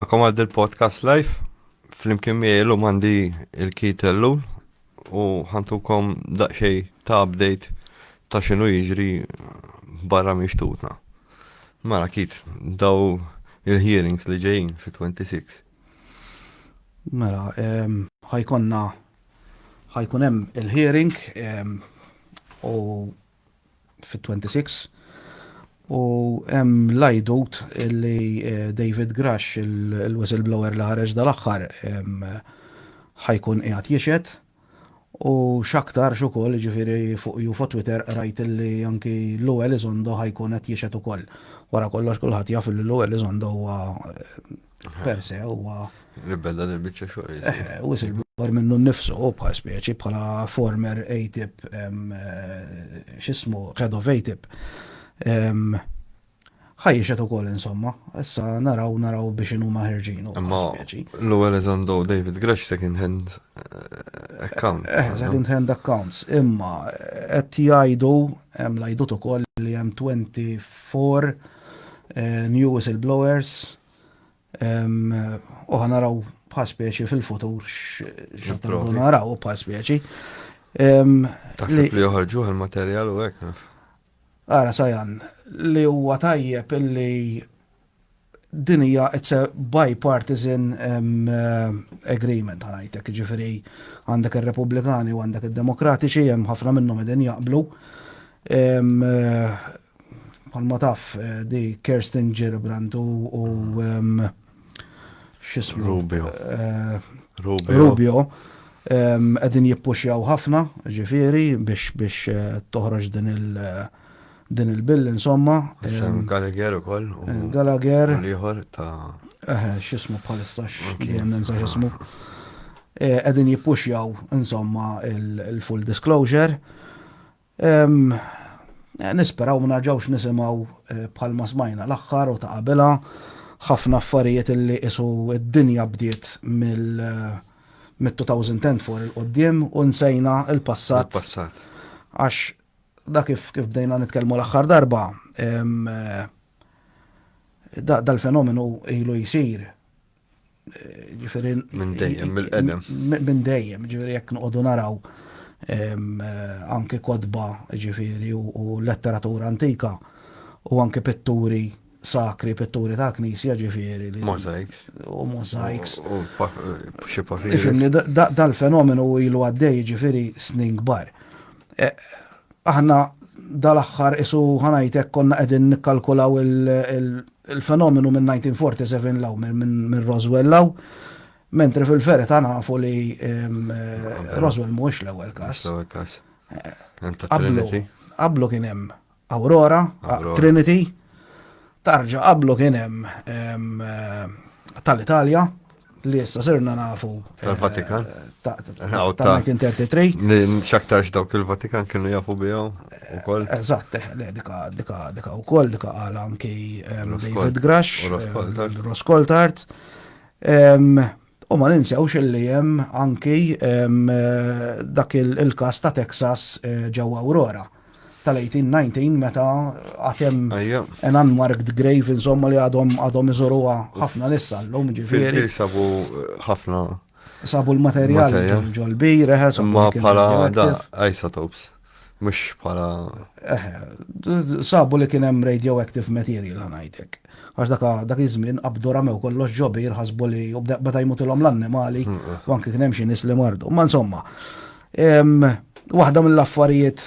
Kom għad il-podcast live, fl-imkien mielu mandi il-kitellu u ħantukom daqxej ta' update ta' xinu jiġri barra mishtutna. Mara kit, daw il-hearings li ġejjin fi 26. Mela, ħajkun hemm il-hearing u fit-26 u hemm lajdut li David Grush, il-whistleblower li ħareġ dal-aħħar, ħajkun qiegħed jixed u x'aktar x'ukoll ġifieri fuq Twitter rajt li anki Lou Elizondo ħajkun qed jixed ukoll. Wara kollox kulħadd jaf li Lou Elizondo huwa per se huwa Ribella del-biċċa xogħol. whistleblower minnu nnifsu bħal speċi bħala former ATIP x'ismu head of ATIP. ħajjixet ukoll insomma, issa naraw biex huma ħerġin Imma Lou Elizondo u David Grush second hand account. Second hand accounts. Imma qed jgħidu hemm lajdut ukoll li hemm 24 new whistleblowers u ħanaraw bħal speċi fil-futur x'għatru naraw bħal speċi. Taħseb li joħorġu il-materjal u hekk. Ara Sajan, li huwa tajjeb illi din hija it's a bipartisan agreement ħanajtek, ġifieri għandek ir-Repubblikani u għandek id-Demokratiċi hemm ħafna minnhom qegħdin jaqblu. Bħalma taf di Kirsten Gillibrand u x'ismu Rubio qegħdin jippuxjaw ħafna ġifieri biex toħroġ din il-bill insomma. Gallagher ukoll. Gallagher. Ieħor ta' x'ismu bħalissa jien ninsa x'ismu. Qegħdin jippuxjaw insomma il-full disclosure. Nisperaw ma narġawx nisimgħu bħalma smajna l-aħħar u ta' qabilha ħafna affarijiet illi qisu d-dinja bdiet mill-2010 fuq il-qudiem u nsejna il-passat. Għax da kif bdejna nitkellmu l-aħħar darba, dal-fenomenu ilu jsir. Ġifieri minn dejjem mill-qedem. Minn dejjem, ġifieri jekk noqogħdu naraw anke kodba ġifieri u letteratura antika u anke pitturi sakri, pitturi ta' knisja ġifieri. Mosaics. U mosaics. U xi papiri. Dal-fenomenu ilu għaddej ġifieri snin kbar. Aħna dal-aħħar isu ħanajtek konna qegħdin nikkalkulaw il-fenomenu minn 1947 law minn Roswell law, mentri fil-verità nafu li Roswell mhuwiex l-ewwel każ. L-ewwel każ. Trinity. Qablu kien hemm Aurora, Trinity, tarġa' qablu kien hemm tal-Italja li issa sirna nafu tal-Vatikan. tal-1933. X'aktarx dawk il-Vatikan kienu jafu bihom ukoll. Eżatt, dika wkoll dika qal anki David Grush, Ross Coulthard. U ma ninsewx illi hemm anki dak il-każ ta' Texas ġewwa Aurora tal-1819 meta għatem an unmarked grave insomma li għadhom iżoruha ħafna lissa llum ġifieri. Sabu ħafna. Sabu l-materjali ġol-bir, ma bħala da isotopes, mhux bħala. Sabu li kien hemm radioactive material ħanajtek. Għax dak iż-żmien qabdu ramew kollox ġobir ħasbu li beda jmutilhom l-annimali u anke kien hemm xi nies li mardu. Ma insomma, waħda mill-affarijiet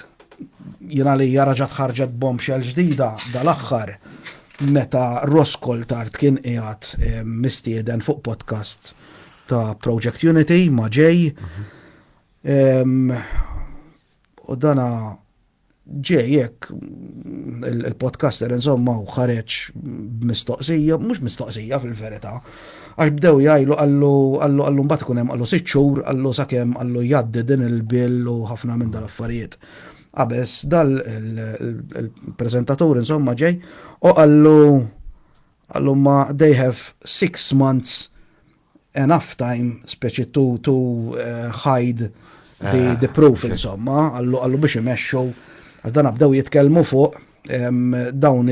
jiena li raġat ħarġet bombshell ġdida dal-aħħar meta Ross Coulthard kien qiegħed mistieden fuq podcast ta' Project Unity ma' ġej. U dana ġej jekk il-podcaster insomma u ħareġ mistoqsija, mhux mistoqsija fil-verità, għax bdew jgħidu għallu mbagħad ikun hemm għallu 6 xhur għallu sakemm għallu jgħaddi din il-bill u ħafna minn dal-affarijiet. Qabes il-prezentatur insomma ġej u għallu ma they have 6 months enough time speċi to hide the proof insomma għallu biex imexxu għax dan bdew jitkellmu fuq dawn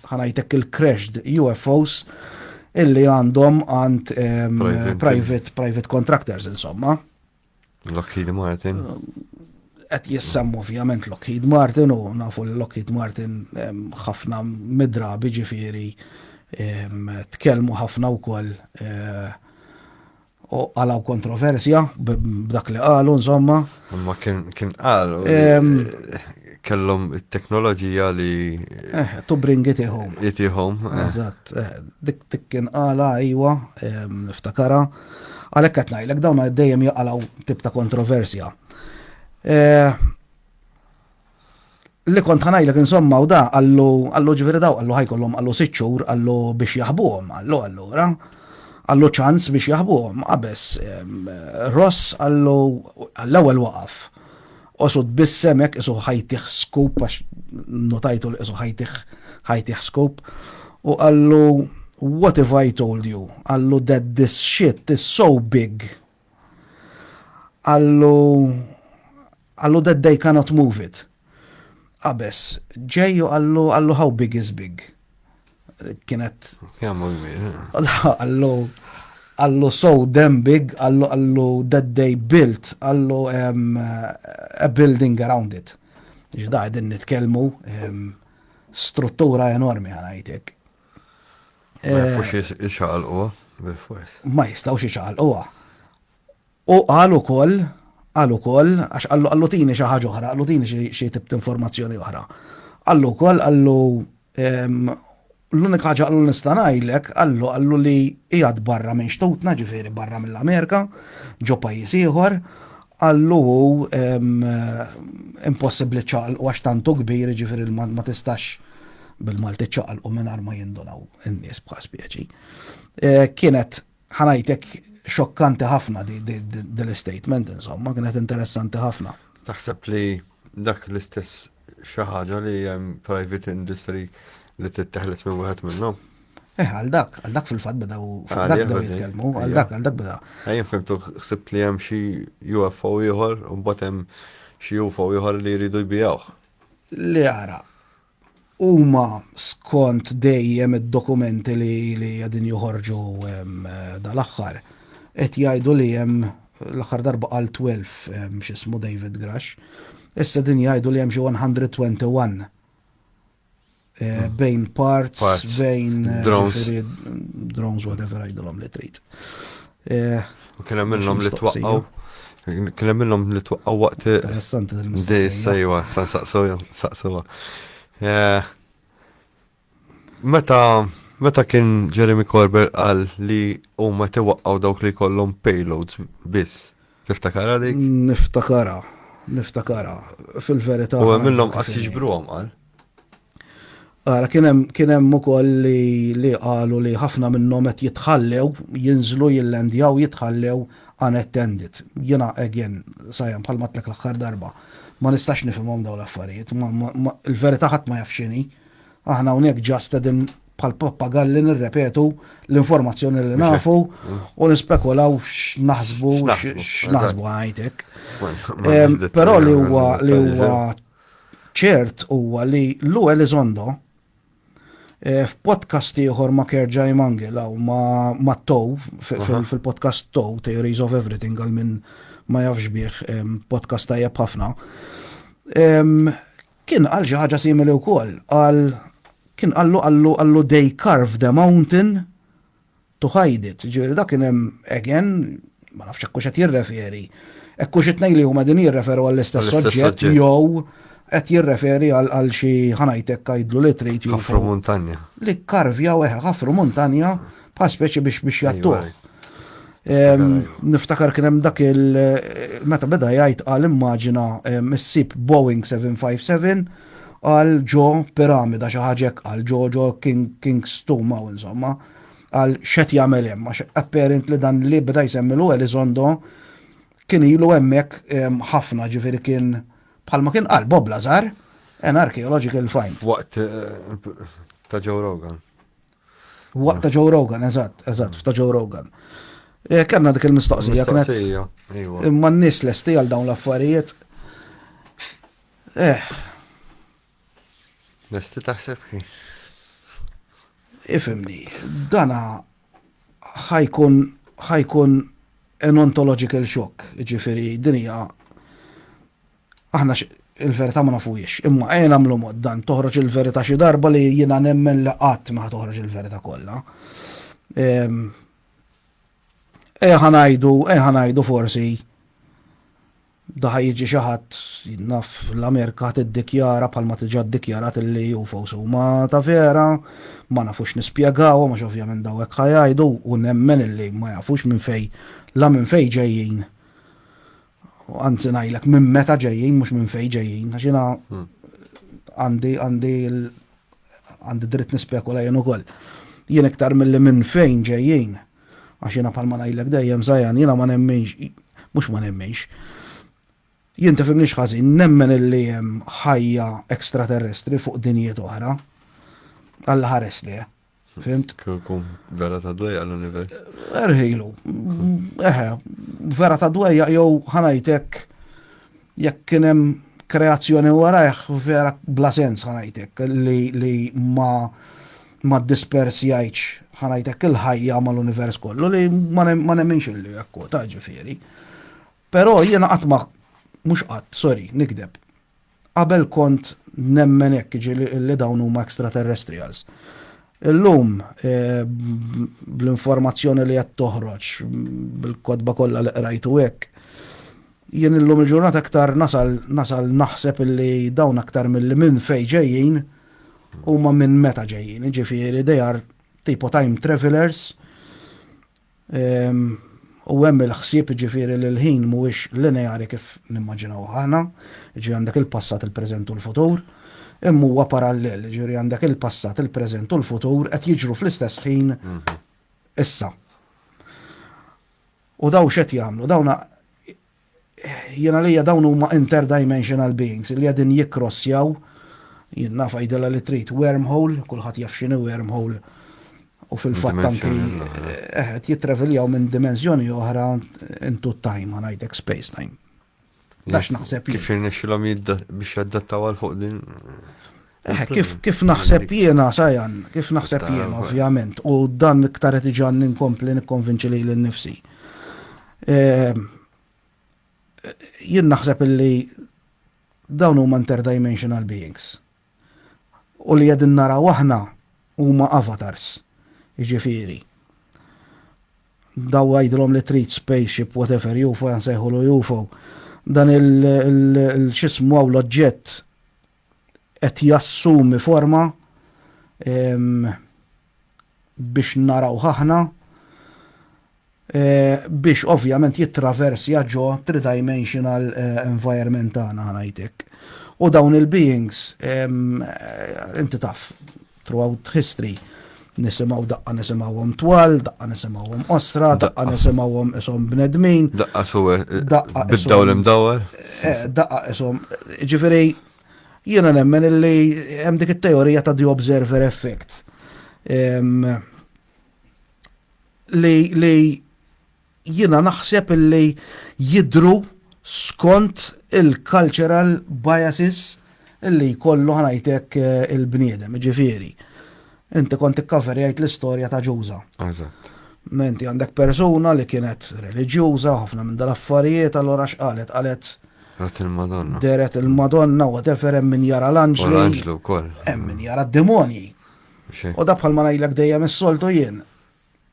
ħanajtek il-crashed UFOs illi għandhom għand private contractors insomma. Lockheed Martin. Qed jissemmu ovvjament Lockheed Martin u nafu li Lockheed Martin ħafna midrabi ġifieri tkellmu ħafna wkoll u għalaw kontroversja b'dak li qalu insomma. Ma kien qal kellhom it-teknoloġija li To bring it home. jitihom. Eżatt, dik kien qala iwa niftakara. Għalhekk qed ngħidlek dawn dejjem jaqalaw tip ta' kontroversja. Li kont ħanajlek insomma u da għallu ġifieri daw għallu ħajkollhom għallu 6 xhur għallu biex jaħbuhom għallu allura. Għallu ċans biex jaħbuhom qabess Ross għallu għall-ewwel waqaf. Osud bissemek isu ħajtiħ scoop għax notajtu li isu ħajtiħ scoop u għallu what if I told you? Għallu that this shit is so big. Għallu that they cannot move it. Qabess, ġejju għallu how big is big. Kienet. Għallu so damn big, għallu that they built, għallu a building around it. Ġda għedin nitkelmu struttura enormi għanajtek. Ma jistawx iċaqalquwa. U għallu koll, għax għallu tini xaħġa oħra, għallu tini xie tip informazzjoni oħra. Għallu koll, għallu l-unika ħaġa għallu nistanajlek, għallu li jgħad barra minn xtutna, ġifiri barra mill-Amerika, ġo pajjiż ieħor, għallu impossibli ċaqal u għax tantu kbir, ġifiri ma tistax bil-Malti ċaqal u minn ma jindunaw in-nies bħal spieċi. Kienet ħanajtek xokkanti ħafna dil-statement, insomma, kienet interessanti ħafna. Taħseb li dak l-istess xaħġa li jem private industry li t-teħles minn wieħed minnhom? Għal dak fil-fatt bdew jitkellmu, għal dak beda. Ejjem fimtu ħsibt li hemm xi UFO ieħor u mbagħad hemm xi UFO ieħor li jridu jbijawh. Li ara, huma skont dejjem id-dokumenti li qegħdin joħorġu dal-aħħar qed jgħidu li hemm l-aħħar darba qal 12 x'ismu David Grush, issa din jgħidu li hemm xi 121 bejn parts, bejn drones, whatever għajdulhom li trid. Kien hemm minnhom li twaqqgħu waqt interessanti dejja saqsuha. Meta kien Jeremy Corbyn qal li huma tiwaqqgħu dawk li jkollhom payloads biss. Tiftakara dik? Niftakara. Fil-verità. U minnhom qas jiġbruhom qal. Ara kien hemm ukoll li qalu li ħafna minnhom qed jitħallew, jinżlu jillandjaw jitħallew unattended. Jiena again sajjem bħal matlek l-aħħar darba. Ma nistax nifhimhom dawn l-affarijiet. Il-verità ħadd ma jaf x'inhi. Aħna hawnhekk ġast qegħdin bħal pappagalli nirrepetu l-informazzjoni li nafu u nispekulaw x'naħsbu għajtek. Però li huwa ċert huwa li Lou Elizondo f'podcast ieħor ma' Kerjai Mangel u ma' Tow fil-podcast Tow Theories of Everything għal minn ma jafx bih podcast tajjeb ħafna. Kien għal xi ħaġa simili wkoll kien għallu they carve the mountain to hide it. Ġifieri dak kien hemm again ma nafx hekk qed jirreferi. Hekk qed ngħid li huma din jirreferu għall-istess soġġett jew qed jirreferi għal xi ħanajtek għajdlu li trid ħafru montanja. Li karvjaw ħafru montanja bħal speċi biex jattuh. Niftakar kien hemm dak meta beda jgħid qal immaġina issib Boeing 757 għal ġo piramida xi ħaġa għal ġo King's Tomb insomma għal x'qed jagħmel hemm għax apparently dan li beda jsemmilu Elizondo kien ilu hemmhekk ħafna ġifieri kien bħalma kien qal Bob Lazar, an archaeological find. Waqt ta' Joe Rogan. Waqt ta' Joe Rogan, eżatt, ta' Joe Rogan. Kanna dik il-mistoqsija kienet. Imma n-nies lesti għal dawn l-affarijiet. Lesti taħseb kif? Ifimni, dana ħajkun an ontological shock, ġifiri dinja aħna il-verità ma nafujiex, imma nagħmlu mod dan toħroġ il-verità xi darba li jiena nemmen li qatt ma toħroġ il-verità kollha. Ħanajdu forsi daħ jiġi xi ħadd naf l-Amerika tiddikjara bħalma tiġà ddikjarat li UFOs huma ta' vera, ma nafux nispjegaw, ma ovvjament daw hekk ħajajdu u nemmen illi ma jafux minn fej ġejjin. Anzi ngħidlek minn meta ġejjin mhux minn fejn ġejjin, għax jiena għandi dritt nispekula jien ukoll. Jien iktar milli minn fejn ġejjin, għax jiena bħalma ngħidlek dejjem żajjan jiena ma nemminx, mhux ma nemminx. Jien tifhimniex ħażin, nemmen illi hemm ħajja ekstraterrestri fuq dinjiet oħra. Alla ħares li, fimt? Kun vera ta' dwejja l-univers. Erħilu. Vera ta' dwejja jew ħanajtek jekk kien hemm kreazzjoni warajh vera bla sens ħanajtek li ma dispersjajx ħanajtek il-ħajja mal-univers kollu li ma nemminx illi jekk ta' ġifieri. Però jiena qatt ma mhux qatt, sorry, nikdeb. Qabel kont nemmen hekk li dawn huma extraterrestrials. Illum bl-informazzjoni li qed toħroġ bil-kodba kollha li qrajtu hekk, jien illum il-ġurnata aktar nasal naħseb illi dawn aktar milli minn fejn ġejjin huma minn meta ġejjin. Ġifieri they are tipo time travelers. U hemm il-ħsieb ġifieri li l-ħin mhuwiex lineari kif nimmaġinaw aħna, ġifieri għandek il-passat, il-preżent u l-futur, imma huwa parallel, ġifieri għandek il-passat, il-preżent u l-futur qed jiġru fl-istess ħin issa. U daw x'qed jagħmlu, dawna jiena lejja dawn huma interdimensional beings li qegħdin jikkrossjaw, jien naf għidilha li trid wormhole, kulħadd jaf x'inhu wormhole. U fil-fatt anki jitraveljaw minn dimensjoni oħra into time, ngħidlek space time. Dax naħseb Kif irnexxilhom biex jaddattaw għal fuq din. Kif naħseb jiena sajjan, kif naħseb jiena ovvjament, u dan iktar qed iġan ninkompli nikkonvinċi lil innifsi. Jien naħseb illi dawn huma interdimensional beings. U li qegħdin naraw aħna huma avatars. Ġifieri. Daw għajdlhom li trid spaceship, whatever, UFO jansejħulu UFO. Dan il-xismu għaw l-oġġett qed jassumi forma biex naraw ħaħna biex ovvjament jittraversja ġo three-dimensional environment tagħna ħanajtek. U dawn il-beings inti taf throughout history nisimaw daqqa nisimawhom twal, daqqa nisimawhom osra, daqqa nisimawhom ishom bnedmin. Daqqa suwe bid-dawl imdawwar. Daqqa ishom. Ġifieri jiena nemmen illi hemm dik it-teorija ta' the observer effect. Li jiena naħseb illi jidru skont il-cultural biases illi jkollu ħanajtek il-bniedem, ġifieri. Inti kont ikkaverjajt l-istorja ta' Ġuża. Eżatt. Inti għandek persuna li kienet reliġjuża, ħafna minn dal-affarijiet, allura x'qalet? Qalet Rat il-Madonna. deret il-Madonna u whatever hemm min jara l-anġli. L-anġlu wkoll. Hemm min jara d-demonji. U da bħalma ngħidlek dejjem is-soltu jien.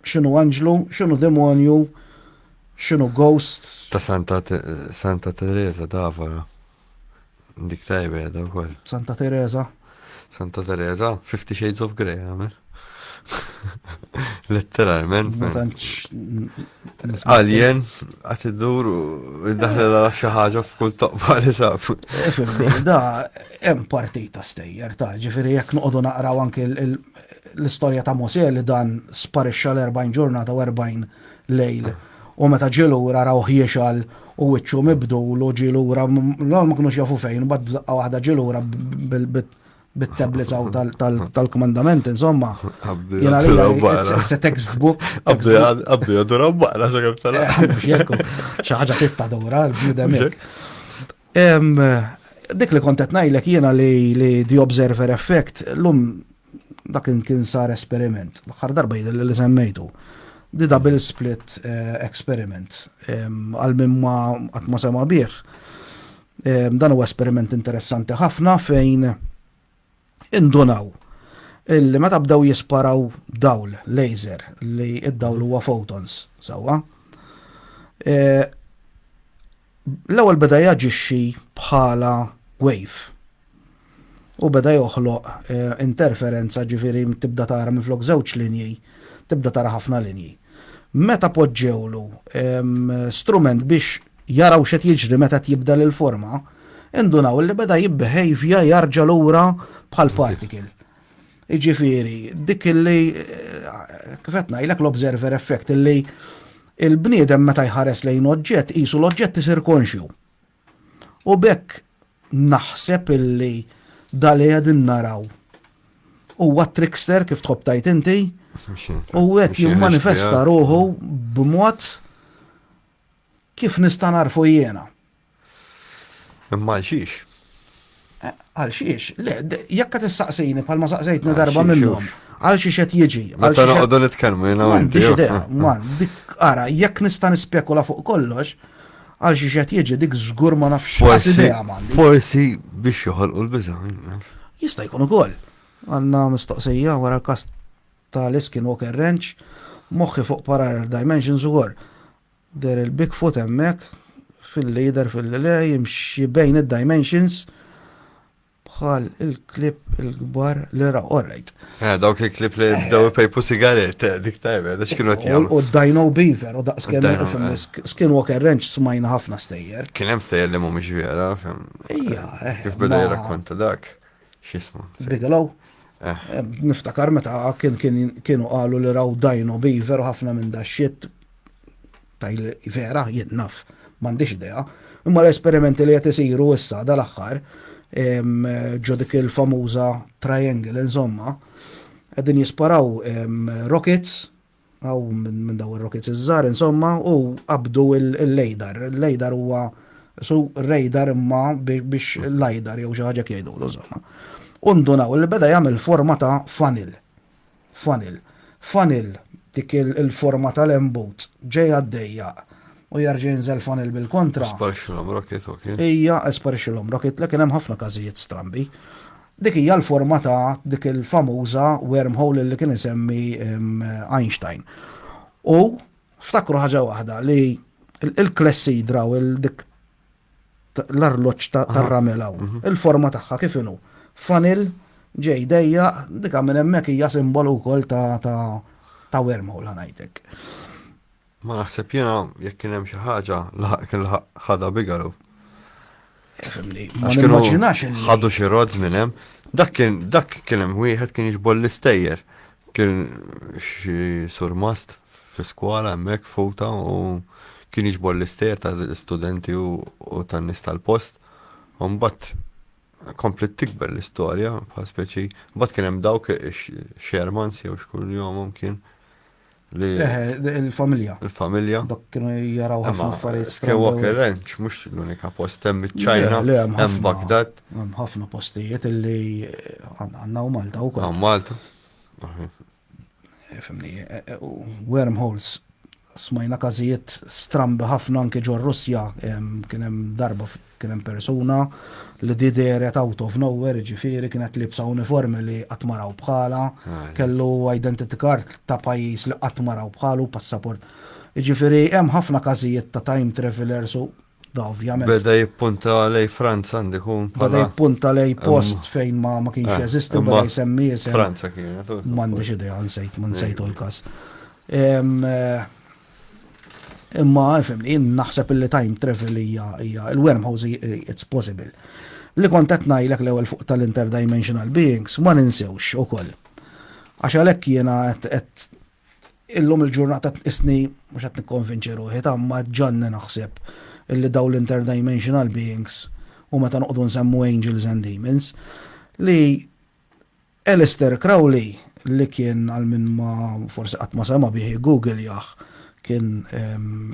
X'inhu anġlu, x'inhu demonju, x'inhu ghost. Ta' Santa Teresa d'Avara. Dik tajba da wkoll. Santa Teresa. Santa Teresa, 50 Shades of Grey, għamil. Letteralment. Ma tantx Alien, għat id-dur u id-daħle la xaħġa f'kull toqba li sab. Da, hemm partita stejjer ta' ġifieri jekk noqogħdu naqraw anke l-istorja ta' Mosè li dan sparixxa l-40 ġurnata u 40 lejl. U meta ġilura raw ħiexal u wiċċu mibdul u ġilura ma kinux jafu fejn, bad waħda ġilura bit-tablets tal-komandament, insomma. Jena li it's a textbook. Abdu jadu rabbaqna sa' kif tala. Xaħġa titta dawra, l-bnidemek. Dik li kontet najlek jena li The Observer Effect, l-lum dak kien sar esperiment. L-axar darba jidil li semmejtu. di double split experiment. Għal minn ma sema bih. Dan huwa esperiment interessanti ħafna fejn indunaw illi meta bdew jisparaw dawl laser li id-dawl huwa photons sewwa. L-ewwel beda jaġixxi bħala wave u beda joħloq interferenza ġifieri tibda tara minflok żewġ linji, tibda tara ħafna linji. Meta poġġewlu strument biex jaraw x'qed jiġri meta jibdel il-forma, indunaw li beda jibbehavja jarġa' lura bħal particle. Jiġifieri dik illi kif qed ngħidlek l-observer effect illi il-bniedem meta jħares lejn oġġett qisu l-oġġett isir konxju. U bekk naħseb illi dali qegħdin naraw huwa trickster kif tħobb tajt inti u qed jimmanifesta ruħu b'mod kif nista' narfu jiena. Imma xiex. Għal xiex, le, jekk qed tissaqsini bħalma saqsejtni darba minnhom, għal xiex qed jiġi. Meta noqogħdu nitkellmu jiena inti. Man, dik ara, jekk nista' nispekula fuq kollox, għal xiex qed jiġi dik żgur ma nafx idea m'għandi. Forsi biex joħolqu l-biża'. Jista' jkun ukoll. Għandna mistoqsija wara l-każ tal-Skinwalker Ranch, moħħi fuq parallel dimensions ukoll. Der il-Bigfoot hemmhekk fil-leader fil-le jimxi bejn id-dimensions bħal il-klip il-kbar li ra orrejt. Dawk il-klip li daw pejpu sigaret, dik tajba, da x'kienu qed jagħmlu. U Dino Beaver u daqs kemm Skinwalker Ranch smajna ħafna stejjer. Kien hemm stejjer li mhumiex vera, fem. Kif beda jirrakkonta dak. X'ismu? Bigelow. Niftakar meta kienu qalu li raw Dino Beaver u ħafna minn da xit tajli vera jien naf, m'għandix idea. Imma l-esperimenti li qed isiru issa dal-aħħar ġo dik il-famuża triangle insomma, qegħdin jisparaw rockets aw minn daw ir-rockets iż-żgħar insomma u qabdu il-lejdar. Il-lejdar huwa radar imma biex l-lejdar jew xi ħaġa jgħidulu insomma. Undunaw li beda jagħmel forma ta' funnel. Funnel dik il-forma tal-embut ġej għaddejjaq u jarġa' jinżel funnel bil-kontra. Sparixxilhom rocket, ok. Hija sparixxilhom rocket, lekin hemm ħafna każijiet strambi. Dik hija l-forma ta' dik il-famuża wormhole li kien isemmi Einstein. U ftakru ħaġa waħda li il-klessidra u dik l-arloġġ tar-ramelaw, il-forma tagħha kif inhu. Funnel ġej dejjaq, dik minn hemmhekk hija simbolu wkoll ta' wormhole ħanajtek. Ma naħseb jiena jekk kien hemm xi ħaġa kien ħadha Bigelow. Ma nimmaġinax ħadu xi rods minn hemm. Dak kien hemm wieħed kien jiġbol l-istejjer. Kien xi surmast fi skola hemmhekk futa u kien jiġbol l-istejjer tal-istudenti u tan-nies tal-post. U mbagħad komplet tikber l-istorja bħal speċi. Mbagħad kien hemm dawk Shermans jew xkull jomhom kien. Il-familja. Il-familja. Dak kienu jaraw ħafna affarijiet. Skinwalker Ranch mhux l-unika post hemm iċ-Ċajna, hemm Baghdad. Hemm ħafna postijiet illi għandna u Malta wkoll. Malta. Fimni, wormholes smajna każijiet strambi ħafna anke ġo Russja, kien hemm darba kien hemm persuna li dideret out of nowhere, ġifieri kienet libsa uniformi li qatt maraw bħala, kellu identity card ta' pajjiż li qatt maraw bħalu, passaport. Ġifieri hemm ħafna każijiet ta' time travelers u da ovvjament. Beda jippunta lej Franza għandek bħala. Beda jippunta lej post fejn ma kienx jeżisti, beda jsemmi isem. Franza kienet. M'għandix idea nsejtu l-każ. Imma fimni, naħseb li time travel hija il-wormholes it's possible. Li kont qed ngħidlek l-ewwel fuq tal-interdimensional beings ma ninsewx ukoll. Għax għalhekk jiena qed illum il-ġurnata isni mhux qed nikkonvinċi ruħi ta' ma ġanni naħseb illi daw l-interdimensional beings u meta noqogħdu nsemmu angels and demons li Aleister Crowley li kien għal minn ma forsi qatt ma sema bih Google jaħ kien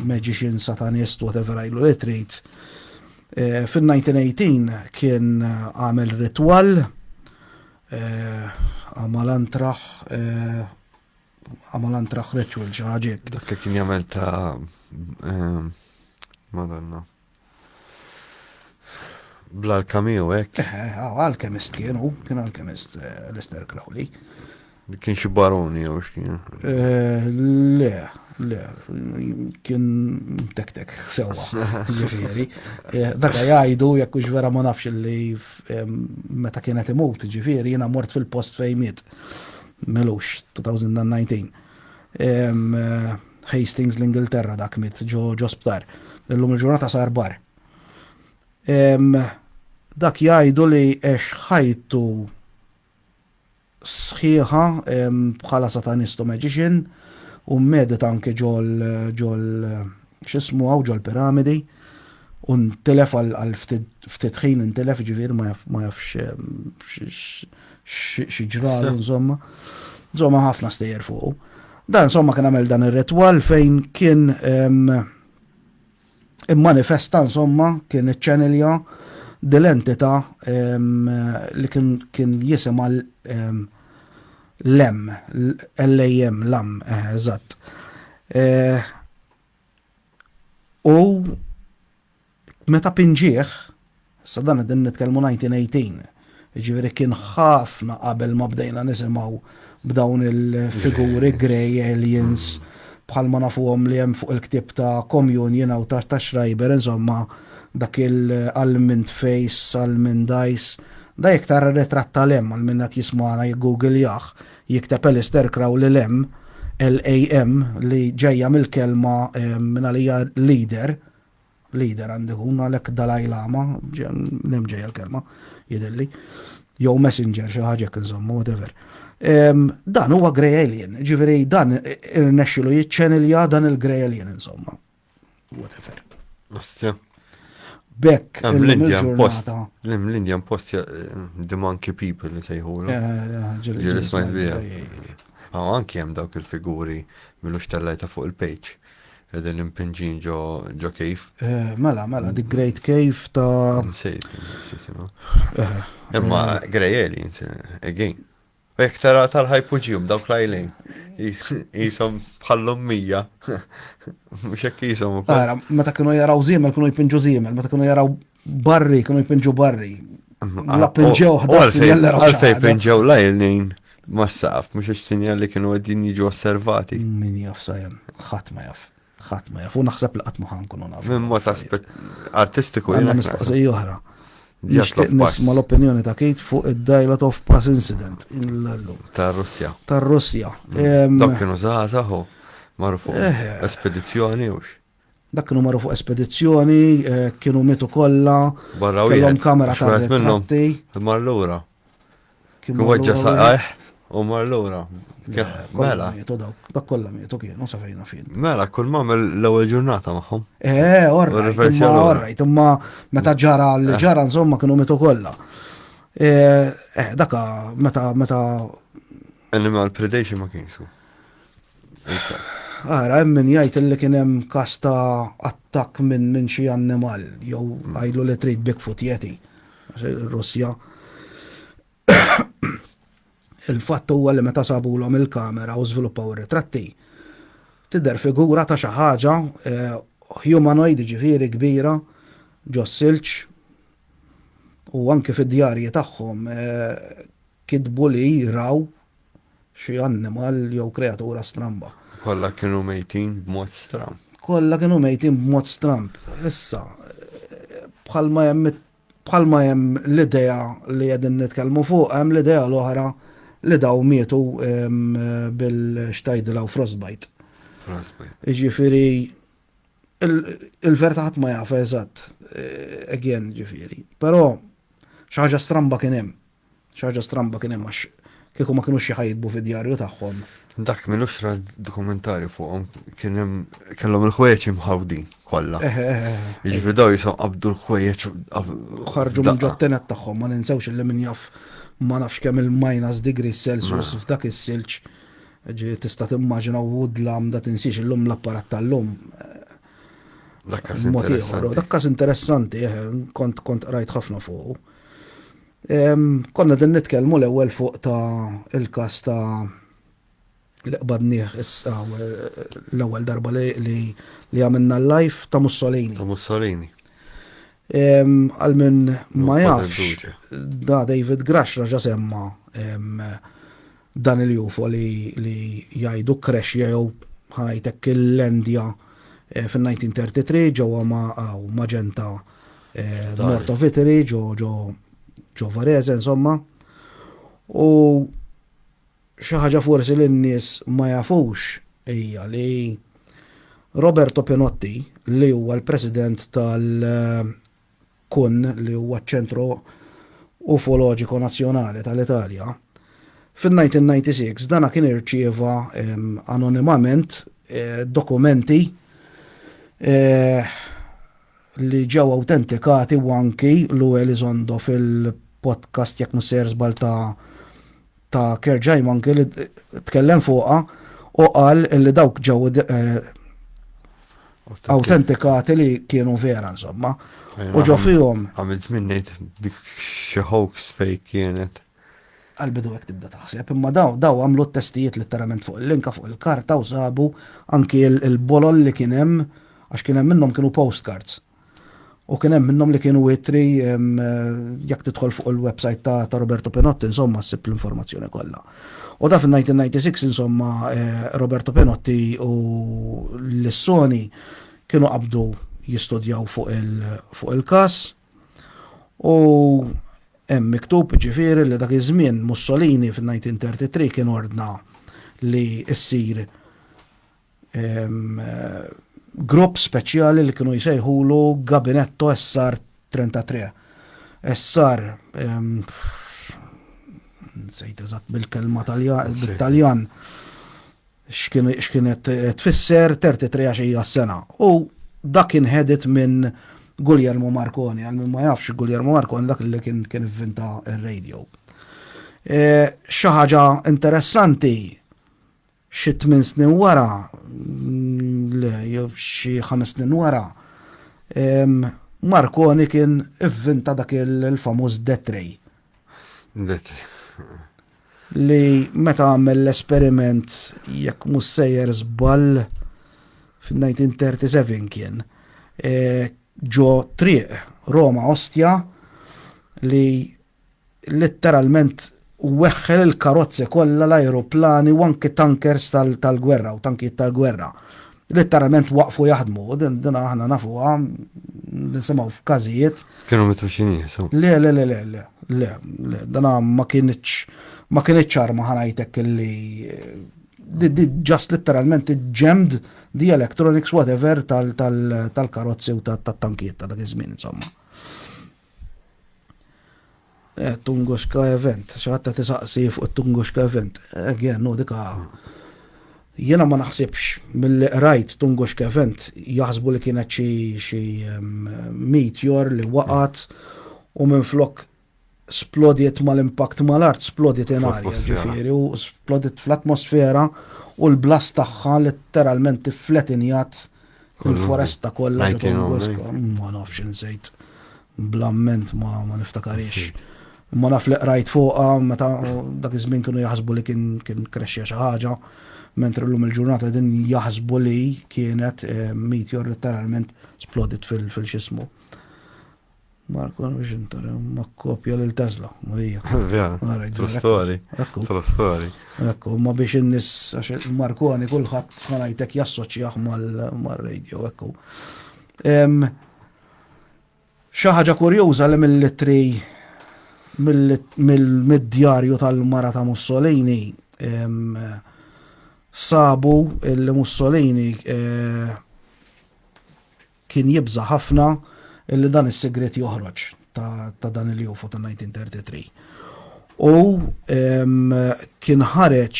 magician, satanist, whatever I lo treat. Fil-1918 kien għamel ritual, għamal antraħ għamal antraħ ritual xaħġek. Dak li kien jagħmel ta' Madonna. Bl-alkamiju hekk. Alchemist kien alchemist Lester Crowley. Kien xi baroni jew x'kien. Le, kien tek sewa, ġifieri. Daka jgħidu jekk hux vera ma nafx li meta kienet imut, ġifieri jiena mort fil-post fejn miet. Melux 2019. Hastings l-Ingilterra dak miet ġo sptar. Illum il-ġurnata sar bar. Dak jgħidu li ħajtu sħiħa bħala satanistu magician u medita anke ġol x'ismu għaw ġol piramidi u ntelef għal ftit ħin ntelef ġifier ma jafx xieġralu insomma. Insomma ħafna stejjer fuq. Dan insomma kien għamel dan ir-ritwal fejn kien immanifesta insomma kien iċċenelja dil-entità li kien jisima l-LAM, LAM, eżatt. U meta pinġieħ, sa dan id-din nitkellmu 1918, ġiviri kien ħafna qabel ma bdejna nisimaw b'dawn il-figuri grey aliens bħalma nafuhom li hemm fuq il-ktib ta' Communion u ta' Schreiber, insomma dak il-Almond Face, Almond Dice, da iktar ritratta l-em, għal-minnat jismana Google jaħ, jikteb Lester Crowley l-em, L-A-M, li ġejja mill-kelma minna li leader għandikun għalek Dalai Lama, ġejja l-kelma, jidilli, jew messenger, xaħġek insomma, whatever. Dan huwa Grey Alien, ġiviri dan il-nexxilu jiċċenilja dan il-Grey Alien insomma. Whatever. Astja. Bekk l-Indian Post The Monkey People li sejħulu. Ġili smajt bija. Anki hemm dawk il-figuri milux tellajta fuq il-page. Edin l-impinġin ġo kejf. Mela, the Great Cave ta' Nsejt, xisima. Imma Grey Aliens, again. U jek tara tal-ħajpuġijum, dawk lajlejn. Jisom bħallum mija. Mux jek jisom. Meta kienu jaraw zimel, kienu jpinġu zimel. Meta kienu jaraw barri, kienu jpinġu barri. La pinġew ħadat jelleraw. Għalfej pinġew lajlejn. Ma saf, mux sinjali kienu għaddin jiġu osservati. Min jaf sajan, ħat ma jaf. U naħseb li qatt kunu naf. Minn mod artistiku. Għanna nistaqsi oħra. Nixtieq nisma l-opinjoni ta' Kate fuq id-Dialot of Pass Incident tar-Russja. Tar-Russja. Dak kienu żgħażagħ marru fuq espedizzjoni hux. Dak kienu marru fuq espedizzjoni, kienu mitu kollha, kellhom kamera ta' ritratti. Mar lura. Kienu weġġa saqajh u mar lura. Mela. Dak kollha mietu kienu sa fejna fin. Mela, kull ma l-ewwel ġurnata magħhom. Orrajt, imma meta ġara li ġara insomma kienu mitu kollha. Daka meta Animal Predation ma kienx. Hemm min jgħid li kien hemm każ ta' attakk minn xi annimal jew għajlu li trid Bigfoot Yeti. Russja. Il-fatt huwa li meta sabulhom il-kamera u żviluppaw ir-ritratti, tidher figura ta' xi ħaġa humanoid ġifieri kbira ġo silġ u anke fid-djarji tagħhom kitbu li jraw xi annimal jew kreatura stramba. Kollha kienu mejtin b'mod stramb. Issa, bħalma hemm l-idea li qegħdin nitkellmu fuq, hemm l-idea l-oħra li daw mietu bil-xtajdila u frostbite. Ġifiri, il-verta ħadd ma jaf eżatt, again ġifiri. Però xaħġa stramba kien hemm. Għax kieku ma kienux xi ħajjitbu fid-djarju tagħhom. Dak minux ra dokumentarju fuqhom kien hemm kellhom il-ħwejjeġ imħawdin kollha. Jiġifieri daw jisom qabdu l-ħwejjeġ ħarġu minn ġottenet tagħhom, ma ninsewx illi min jaf ma nafx kemm il-minus degrees Celsius f'dak is-silġ. Tista' timmaġina woodlam da tinsix illum l-apparat tal-lum. Dak każ interessanti, kont rajt ħafna fuq. Konna din nitkellmu l-ewwel fuq ta' il-każ ta' li qbadnieh issa l-ewwel darba li għamilna l-live ta' Mussolini. Ta' Mussolini. Għal minn ma Fuq jafx, il-duċe. da David Grush raġa semma dan il-UFO li jgħidu crash jew ħanajtek il-Lendja fil-1933 ġewwa Magenta North of Italy ġo Varese insomma. U xi ħaġa forsi l-nies ma jafux hija li Roberto Pinotti li huwa l-President tal-KUN li huwa ċ-Ċentru Ufoloġiku Nazzjonali tal-Italja fil-1996 dana kien irċieva anonimament dokumenti li ġew autentikati u anki Lou Elizondo fil-podcast jekk musser żbal ta' Kerġaj anki li tkellem fuqha u qal li dawk ġew autentikati li kienu vera insomma. U ġo fihom. Għamil żmien ngħid dik xi hoax fake kienet. Għal-bidu għek tibda taħseb, imma daw għamlu t-testijiet letterament fuq il-linka fuq il-karta u sabu anki il-bolol li kienem, għax kienem minnom kienu postcards. U kienem minnom li kienu witri jak tidħol fuq il-website ta' Roberto Pinotti, insomma, s-sib l-informazzjoni kollha. U da fil-1996, insomma, Roberto Pinotti u l-Sony kienu qabdu jistudjaw fuq il-kas u hemm miktub ġifieri li dak iż-żmien Mussolini fil-1933 kien ordna li ssir grupp speċjali li kienu jsejħulu Gabinetto SR 33. SR nsejt eżatt bil-kelma bil-Taljan x'kienet tfisser 33 għax hija s-sena. U dak kien ħedet minn Guglielmo Marconi, għal minn ma jafx Guglielmo Marconi dak li kien inventa il-radio. Xi ħaġa interessanti xi 8 snin wara, jew xi 5 snin wara, Marconi kien inventa dak il-famuż Death Ray. Li meta għamel l-esperiment jekk mhux sejjer żball fil-1937 kien. Ġo triq Roma Ostia li letteralment weħħel il-karozzi kollha l-ajruplani u anke tankers tal-gwerra u tankijiet tal-gwerra. Letteralment waqfu jaħdmu, din aħna nafuha nisimgħu f'każijiet. Kienu mitruxini, so. Le, dana ma kienitx arma ħanajtek li just letteralment ġemd di electronics whatever tal-karozzi u tal-tankiet ta' dak iż-żmien insomma. Tunguska event, xaħta tisaqsi fuq Tunguska event. Again, no dika jiena ma naħsibx mill rajt Tunguska event jaħsbu li kienet xi meteor li waqat u minn flok splodiet mal-impact mal-art, splodiet in arja ġifieri u splodiet fl-atmosfera u l-blast tagħha letteralment tifletinjat il-foresta kollha ġo Tunguska. Ma nafx insejt. Blamment ma niftakarix. Ma naf li qrajt fuqha meta dak iż-żmien kienu jaħsbu li kien krexxa xi ħaġa, mentri llum il-ġurnata din jaħsbu li kienet meteor letteralment splodit fil-xismu. Marco biex intara ma kopja lil Tesla, ma hija. Vera. True story. True story. Ekku, ma biex in-nies għax Marconi kulħadd ngħidlek jassoċjah mal-radio ekku. Xi ħaġa kurjuża li mill-littri mill-djarju tal-mara ta' Mussolini sabu li Mussolini kien jibża ħafna illi dan is-segret joħroġ ta' dan il-UFO ta' 1933. U kien ħareġ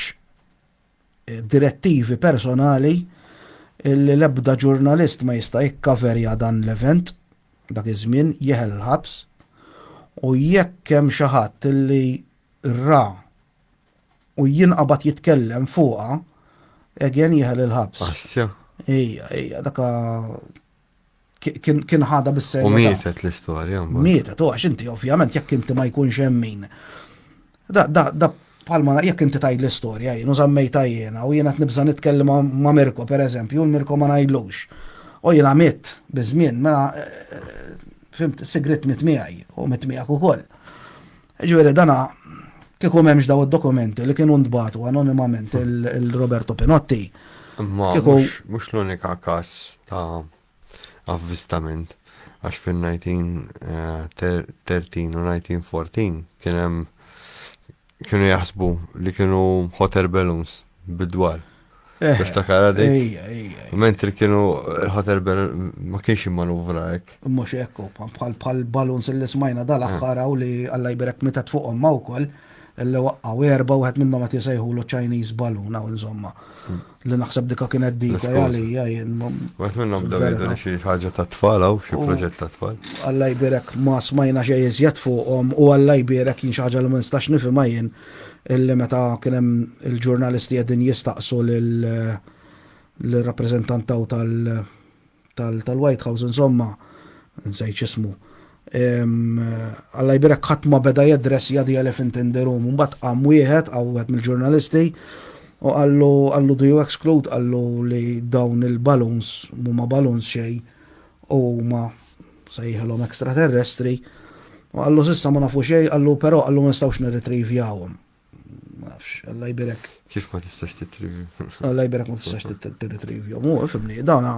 direttivi personali illi l-ebda ġurnalist ma jista' jikkaverja dan l-event dak iż-żmien jeħel il-ħabs u jekk hemm xi ħadd illi ra u jinqabad jitkellem fuqha again jeħel il-ħabs. Assja. Ejja, daka kien ħada bis-serjetà. U mietet l-istorja. Mietet, u għax inti ovvjament jekk inti ma jkunx hemm min. Da Palma jekk inti tgħid l-istorja, jien użammejta jiena u jiena qed nibża nitkellem ma' Mirko pereżempju, u Mirko ma ngħidlux. U jiena mitt biżmien, mela fimt sigrit mitmiegħi u mitmiegħek ukoll. Ġifieri dana kieku m'hemmx daw id-dokumenti li kienu ntbagħtu anonimament il-Roberto Pinotti. Ma Kieku- mux l-unika kas ta' avvistament. Għax fil-1913 u 1914 kienu jaħsbu li kienu hotel balloons bid-dwar. Biex ta' karadi. Ejja. Mentri kienu hotel balloon ma kienx immanuvra hekk. Mhux hekk bħal balloons li smajna dal-aħħar hawn li Alla jberek meta tfuqhom ma' wkoll illi waqqgħu erba' wieħed minnhom qed jisejħulu Chinese balloon hawn insomma. Li naħseb dika kienet dika għalija jien. Għet minnom bdew jgħidu li xi ħaġa ta' tfal u xi proġett ta' tfal. Alla jberek ma smajna xejn iżjed fuqhom u Alla jberek kien xi ħaġa li ma nistax nifhimha jien illi meta kien hemm il-ġurnalisti qegħdin jistaqsu lill-rappreżentant tal-White House insomma nsejt x'ismu. Alla jberek ħadd ma beda jedres the elephant in the room, mbagħad qam wieħed mill-ġurnalisti u għallu do you exclude għallu li dawn il-balloons huma balloons xej u ma sejħilhom extraterrestri u għallu sissa ma nafu xej għallu però għallu ma nistgħux nirritrivjawhom. Nafx, Alla jberek. Kif ma tistax titrivi? Alla jberek ma tistax tirritrivjawhom. U ifhimni dawna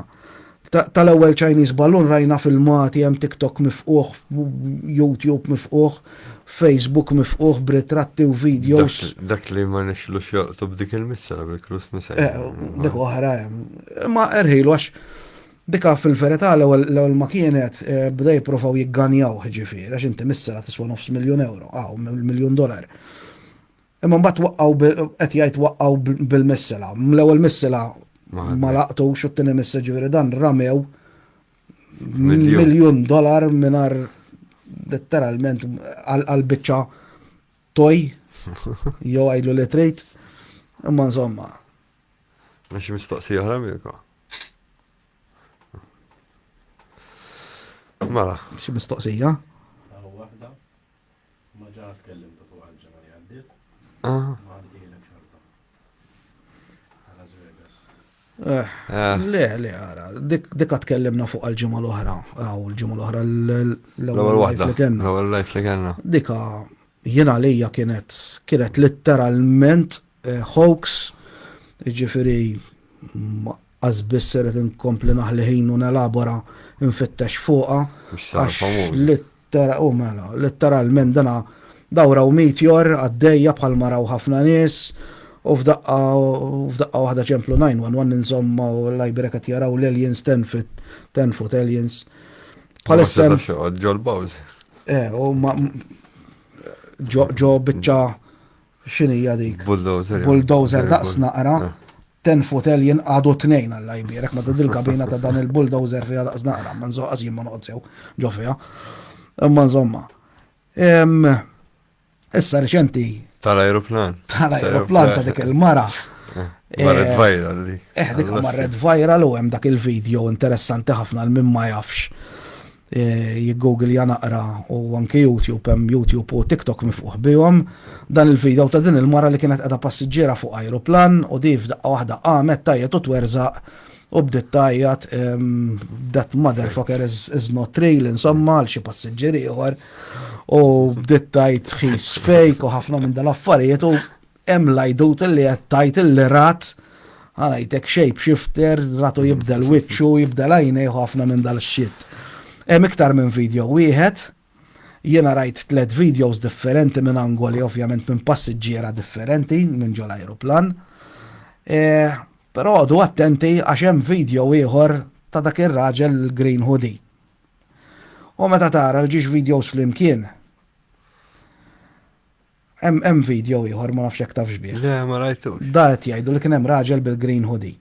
tal-ewwel Chinese balloon rajna filmati hemm TikTok mifquh, YouTube mifquh, Facebook mifquh b'ritratti u videos. Dak li ma nixlux joqtu b'dik il-missera bil-krus missera. Dik oħra ma erħilu għax dika fil-verità l-ewwel ma kienet bda jippruvaw jigganjaw ġifieri għax inti missera tiswa €9,000,000 $1,000,000. Imma mbagħad waqgħu qed jgħid waqgħu bil-missela. L-ewwel missela ma laqtux u t-tieni missa ġifieri dan ramew $1,000,000 mingħajr letteralment għal-biċċa toj jew għajlu li trid. Imma insomma. Għax mistoqsija oħra Mirko. Mela. Xi mistoqsija? Waħda ma ġa tkellimtu fuq għal-ġimgħa li għaddiet. Ah. Ma għaddielek xorta. Las Vegas. Le, għara. Dikka tkellimna fuq għal-ġimgħa l-oħra. L-ġimgħa l-oħra L-ewwel waħda. L-ewwel live li kellna. Dika jiena għalija kienet letteralment hoax, ġifieri qasbis seret inkompli naħli ħin u nelabora nfittex fuqha. Mhux sar famuż. Mela, letteralment dana dawra u meteor għaddejja bħal maraw ħafna nies u f'daqqa waħda ċemplu 911 insomma u l-lajbera qed jaraw l-aliens 10 foot aliens. Palissa ġol Bowser. U ma ġo biċċa x'inhija dik? Bulldozer daqs naqra. 10 foot alien għadu 2 għall-lajbierek ma tadil kabina ta' dan il-bulldozer fija daqs naqra, ma nżoqqas jien ma noqgħodsew ġo fija. Imma insomma. Issa reċenti. Tal-aeroplan Ta' dik il-mara. Marret viral li. Dik marret viral u hemm dak il-video interessanti ħafna l min ma jafx. Jiggoogle janaqra u anke YouTube hemm YouTube u TikTok mifquħ bihom dan il-video ta' din il-mara li kienet qiegħda passiġġiera fuq aeroplan u di f'daqqa waħda qamet tajjed u twerzaq u bdiet tajjed that motherfucker is not real insomma għal xi passiġġieri ieħor u bdiet tajt he's fake u ħafna minn dal-affarijiet u hemm lajdut li qed tajt il-rat ħanajtek shapeshifter ratu jibdel wiċċu jibdel għajnejh ħafna minn dal-shit. Hemm iktar minn video wieħed, jiena rajt 3 videos differenti minn angoli ovvjament minn passiġġiera differenti minn ġol aeroplan. Però għodu attenti għax hemm video ieħor ta' dak ir-raġel green hoodie. U meta tara l-ġiex videos flimkien. Hemm video ieħor ma nafx hekk tafx bih. Le, ma rajtux. Da qed jgħidu li kien hemm raġel bil-green hoodie.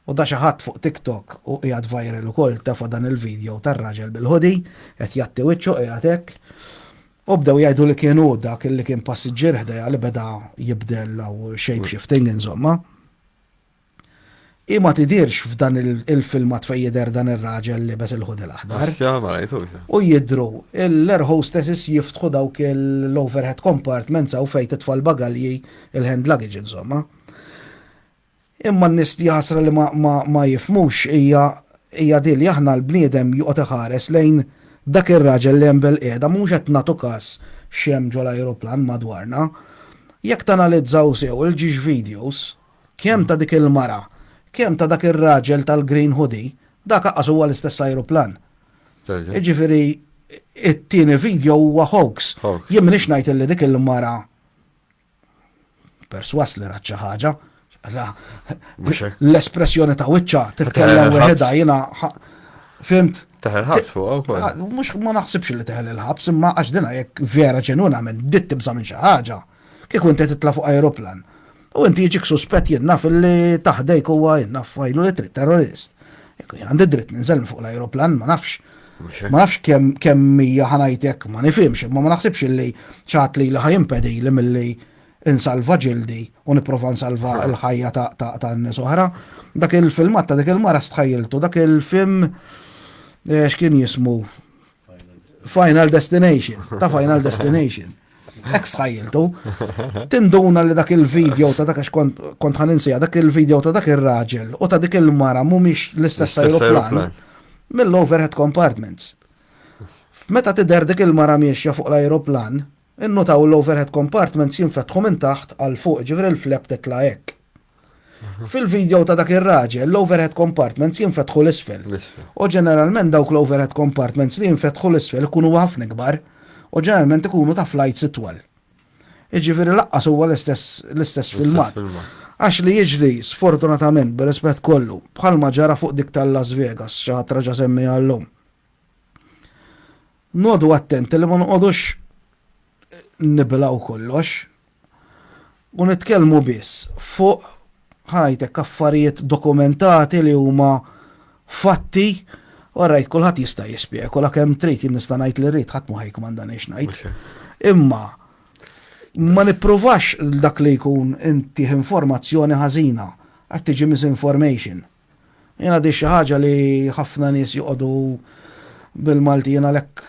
U da xi ħadd fuq TikTok u qiegħed viral ukoll tefa' dan il-video tar-raġel bil-hoodie qed jatti wiċċu qiegħed hekk. U bdew jgħidu li kienu dak li kien passiġġier ħdejja li beda jibdel aw shape shifting insomma. Ima tidirx f'dan il-filmat fej jider dan ir-raġel li bes il-ħud il-aħdar. Assja, ma rajtu. U jidru, l-air hostesses jiftħu dawk l-overhead compartments għaw fej titfall bagalji il-hand luggage insomma. Imma n-nis li ħasra li ma jifmux hija di li aħna l-bniedem juqgħod iħares lejn dak ir-raġel li hemm bil-qiegħda mhux qed nagħtu każ x'hemm ġol ajruplan madwarna. Jekk tanalizzaw sew il-ġiex videos, kemm ta' dik il-mara, kemm ta' dak ir-raġel tal-green hoodie, dak aqqas huwa l-istess ajruplan. Jiġifieri it-tieni video huwa hoax. Jien m'iniex ngħid li dik il-mara perswas li rat xi ħaġa. L-espressjoni ta' wiċċa titkellem weħeda jiena fimt. Teħel ħabs fuq. Mhux ma naħsibx li teħel il-ħabs imma għax dina jekk vera ġenuna minn dit tibża minn xi ħaġa. Kieku inti titla' fuq ajruplan. U inti jiġik suspett jinnaf li taħdejk huwa jinnaf fajlu li trid terrorist. Jekk għandi dritt ninżel fuq l-ajruplan ma nafx. Ma nafx kemm hija ħanajtek ma nifhimx, imma ma naħsibx li ċat li ħajimpedi li milli insalva ġildi u nipprova nsalva l-ħajja ta' n-nies oħra. Dak il-filmat ta' dik il-mara stħajjiltu, dak il-film x'kien jismu Final Destination, ta' Final Destination. Ek stħajjiltu. Tinduna li dak il-video ta' dak kont ħaninsija, dak il-video ta' dak ir-raġel u ta' dik il-mara mhumiex l-istess ajruplan mill-overhead compartments. Meta tidher dik il-mara miexja fuq l-ajruplan, innotaw l-overhead compartments jinfetħu minn taħt għal fuq ġifri l-flap titla' hekk. Fil-video ta' dak ir-raġel l-overhead compartments jinfetħu l-isfel. U ġeneralment dawk l-overhead compartments li jinfetħu l-isfel ikunu ħafna kbar u ġeneralment ikunu ta' flights itwal. Jiġifieri laqqas huwa l-istess filmat. Għax li jiġri sfortunatament b'rispett kollu bħalma ġara fuq dik tal-Las Vegas xi ħadd raġa' semmi għallhom. Nodu attenti li ma noqogħdux nibilaw kollox u nitkellmu biss fuq ħajtek affarijiet dokumentati li huma fatti u rajt kulħadd jista' jispjega kemm trid jien nista' ngħid li rrid ħadd ma ħajkomandanix ngħid. Imma ma nippruvax dak li jkun inti informazzjoni ħażina għad tiġi misinformation. Jiena di xi ħaġa li ħafna nies joqogħdu bil-Malti jiena lek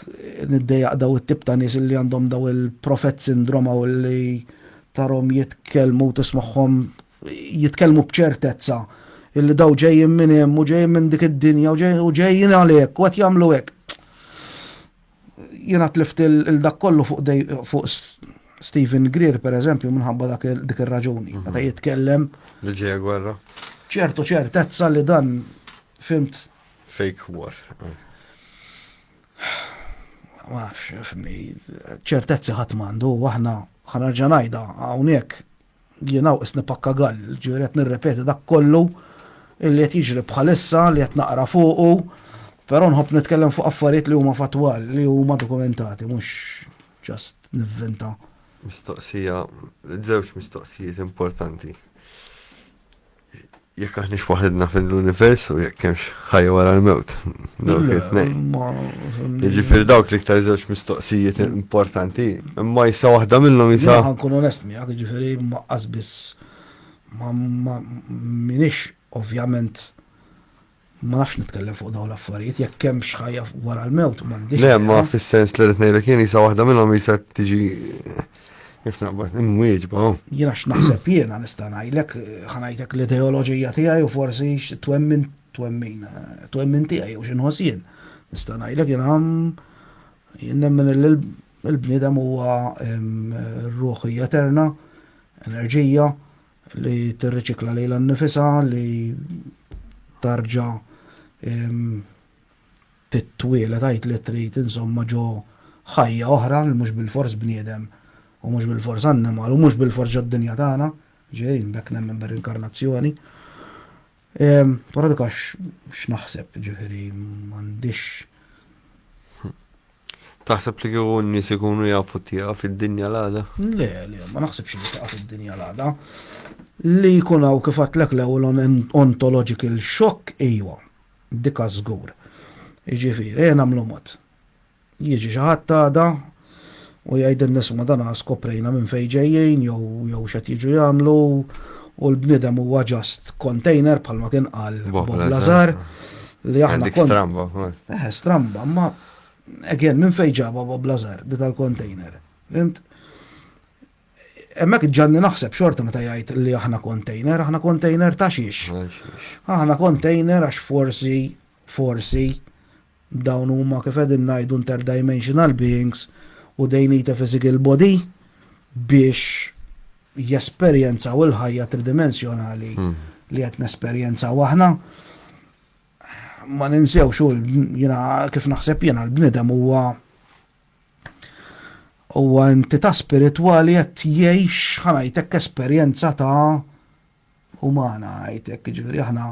niddejjaq daw it-tip ta' nies li għandhom daw il-prophet syndrome u li tarhom jitkellmu tismagħhom jitkellmu b'ċertezza illi daw ġejjin minn hemm u ġejjin minn dik id-dinja u ġejjin għalhekk u qed jagħmlu hekk. Jiena tlift il-dak kollu fuq Stephen Greer pereżempju minħabba dik ir-raġuni. Meta jitkellem li ġejja gwerra. ċertu ċertezza li dan fimt. Fake war. Ma nafx, fimni, ċertezzi ħadd m'għandu u aħna ħanarġa' ngħidha hawnhekk jiena isni pakka gall, ġifieri qed nirrepeti dak kollu illi qed jiġri bħalissa li qed naqra fuqu, però nħobb nitkellem fuq affarijiet li huma fatwal, li huma dokumentati, mhux just nivventa. Mistoqsija, żewġ mistoqsijiet importanti. Jekk aħniex waħedna fil-univers u jekk hemmx ħajja wara l-mewt. Jiġifieri dawk l-iktar żewġ mistoqsijiet importanti, imma jisa waħda minnhom jisa. Jiena ħankun onest miegħek, jiġifieri mmaqqas biss minix ovvjament ma nafx nitkellem fuq dawn l-affarijiet, jekk hemmx ħajja wara l-mewt m'għandix. Le, ma fis-sens li rid ngħidlek jien jisa waħda minnhom jisa tiġi kif naqbad imwieġba. Jiena x'naħseb jiena nista' ngħidlek ħanajtek l-ideoloġija tiegħi u forsi twemmin tiegħi u x'inħoss jien. Nista' ngħidlek jien nemmen il-bniedem huwa ruħija eterna, enerġija li tirriċikla lejla nnifisha li tarġa' titwiela tajt li trid insomma ġo ħajja oħra li mhux bil-fors bniedem u mhux bil-fors annimal u mhux bil-fors ġod-dinja tagħna, ġejjin bekk nemmen b'rinkarnazzjoni. Però dik x'naħseb ġifieri m'għandix. Taħseb li kieku n-nies ikunu jafu tiegħu fid-dinja l-għada? Le, ma naħsibx li taqa' fid-dinja l-għada. Li jkun hawn kif għadlek l-ewwel ontological shock ejwa, dik żgur. Jiġifieri nagħmlu mod. Jiġi xi ħadd għada u jgħid in-nies ma dan skoprejna minn fejn ġejjin jew x'qed jiġu jagħmlu u l-bnidem huwa just container bħalma kien qal Bob Bob Lazar. Lazar li aħna Għandik stramba. stramba, ma again minn fejn ġaba Bob Lazar di tal-container. Fimt? Emmek ġanni naħseb xorta meta jgħid li aħna container ta' xiex. Aħna container għax forsi dawn huma kif qegħdin ngħidu interdimensional beings u they need a physical body biex jesperjenzaw il-ħajja tridimensjonali li qed nesperjenzaw aħna. Ma ninsewx jiena kif naħseb jiena l-bniedem huwa entità spiritwali qed jgħix ħanajtek esperjenza ta' umana għajtek, ġifieri aħna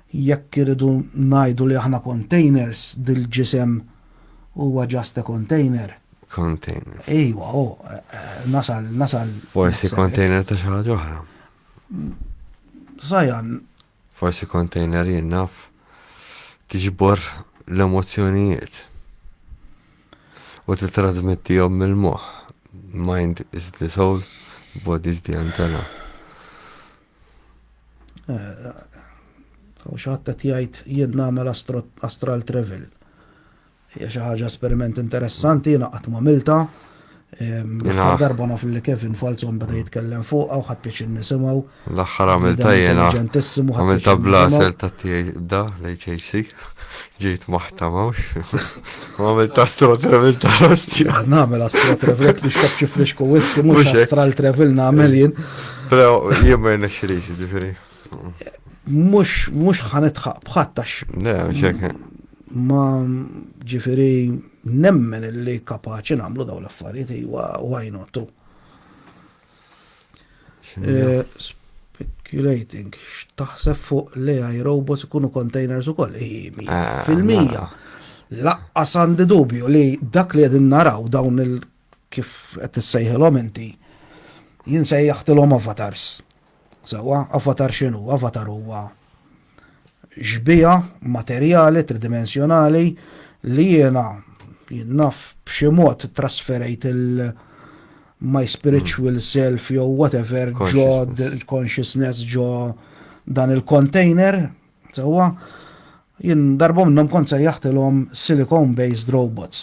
jekk irridu ngħidu li aħna containers dil-ġisem huwa just a container. Container. Ejwa, nasal. Forsi container ta' xi ħaġa oħra. Sajan, Forsi container jinnaf tiġbor l-emozjonijiet u titrasmettihom mill-moħħ. Mind is the soul, body is the antenna. u xaħat jgħid jien nagħmel astral travel. Hija xi ħaġa esperiment interessanti, jiena qatt ma milta. Darba naf li Kevin Falzon beda jitkellem fuq u ħadd pieċin nisimgħu. L-aħħar għamilta jiena għamilta blasel ta' tiegħi da l-HHC. Ġejt maħtamawx. Għamilta astral travel ta' hostja. Nagħmel astral travel biex tabxi frisko whisky mhux astral travel nagħmel jien. Però jien ma jnexxilix ġifieri. Mhux ħanitħaq bħattax. Le, ċek. Ma ġifieri nemmen li kapaċi nagħmlu dawn l-affarijiet why not too. Speculating, x'taħseb fuq l-AI robots ikunu containers ukoll? Fil-mija. Laqqas għandi dubju li dak li qegħdin naraw dawn kif qed issejħilhom inti jinsejjaħtilhom avatars. Sewa, avatar x'inhu? Avatar huwa ġbija materjali tridimensjonali li jiena naf b'xi mod trasferejt my spiritual self jew whatever ġo consciousness ġo dan il-container. Sewa, jien darba minnhom kont sejjaħtilhom silicone based robots.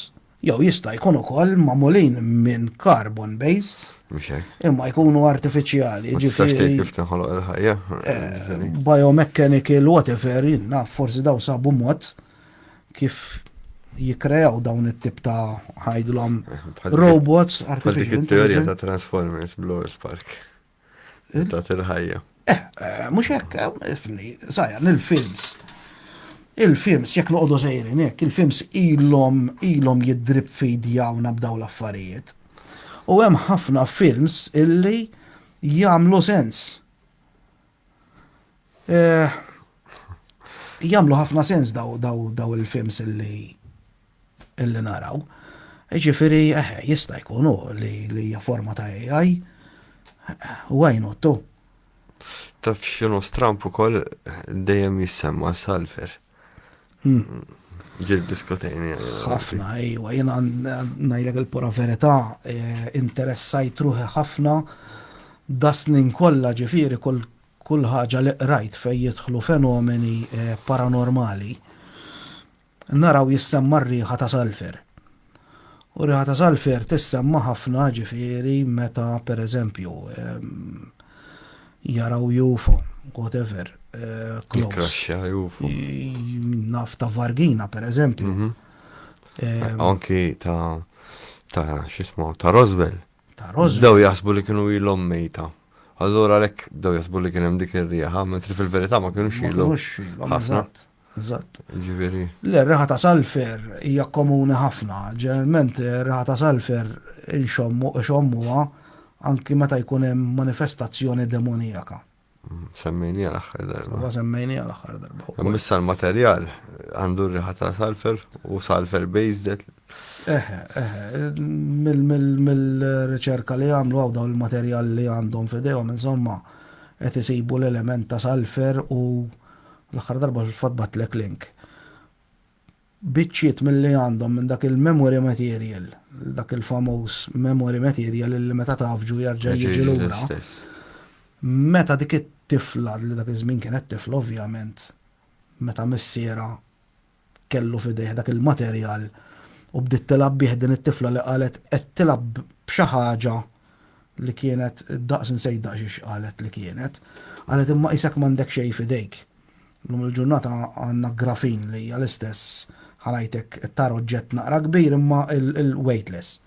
Jew jista' jkun ukoll magħmulin minn carbon base. Imma jkunu artifiċjali. Ġifieri kif tinħoloq il-ħajja. Biomechanical whatever, naf forsi daw sabu mod kif jikrejaw dawn it-tip ta' ħajdulhom robots artificial. Teorija ta' Transformers Blower Spark. Ta' il-ħajja. Mhux hekk, sajja, il-films jekk noqogħdu sejrin hekk, il-films ilhom jidrib fidjawna b'daw l-affarijiet. U hemm ħafna films illi jagħmlu sens. Jagħmlu ħafna sens daw il-films illi naraw. Ġifieri jista' jkunu li hija forma ta' AI. Why not too? Taf x'inhu stramp ukoll dejjem jissemma salfer. Ġil diskotejni. ħafna, jiena ngħidlek il-pura verità, interessajt ruħi ħafna da snin kollha ġifieri kull ħaġa li qrajt fejn jidħlu fenomeni paranormali. Naraw jissemma r-riħa ta' salfer. U riħa ta' salfer tissemma ħafna ġifieri meta pereżempju jaraw UFO, whatever. Kraxxa UFO. Naf ta' Vargina, per eżempju. Anki ta' xismu, ta' Roswell. Ta' Roswell. Daw jaħsbu li kienu ilhom mejta. Allura lek daw jaħsbu li kien hemm dik ir-rieħa, mentri fil-verità ma kienux ilhom. Ħafna. Eżatt. Ġifieri. Le-reħa ta' salfer hija komuni ħafna. Ġeneralment reħa ta' salfer inxommuha anki meta jkun hemm manifestazzjoni demonijaka. Semmejni għal-axħar darba. Semmejni għal-axħar darba. Missa l-materjal għandu riħa ta' salfer u salfer based. Mill-riċerka li għamlu għaw daw il-materjal li għandhom fidejhom, insomma, qed isibu l-element ta' salfer u l-axħar darba fil-fatbat link. Biċċiet mill-li għandhom minn dak il-memory material, dak il-famuż memory material li meta tafġu jarġa' jiġi lura. Meta dik it-tifla li dak iż-żmien kienet tifla ovvjament, meta missiera kellu fidejh dak il-materjal u bdiet tilab bih din it-tifla li qalet qed tilab b'xi ħaġa li kienet daqs nsejda xiex qalet li kienet, qalet imma isek m'għandek xejn fidejk. Lum il-ġurnata għandna grafin li hija l-istess ħanajtek tar oġġett naqra kbir imma il-weightless.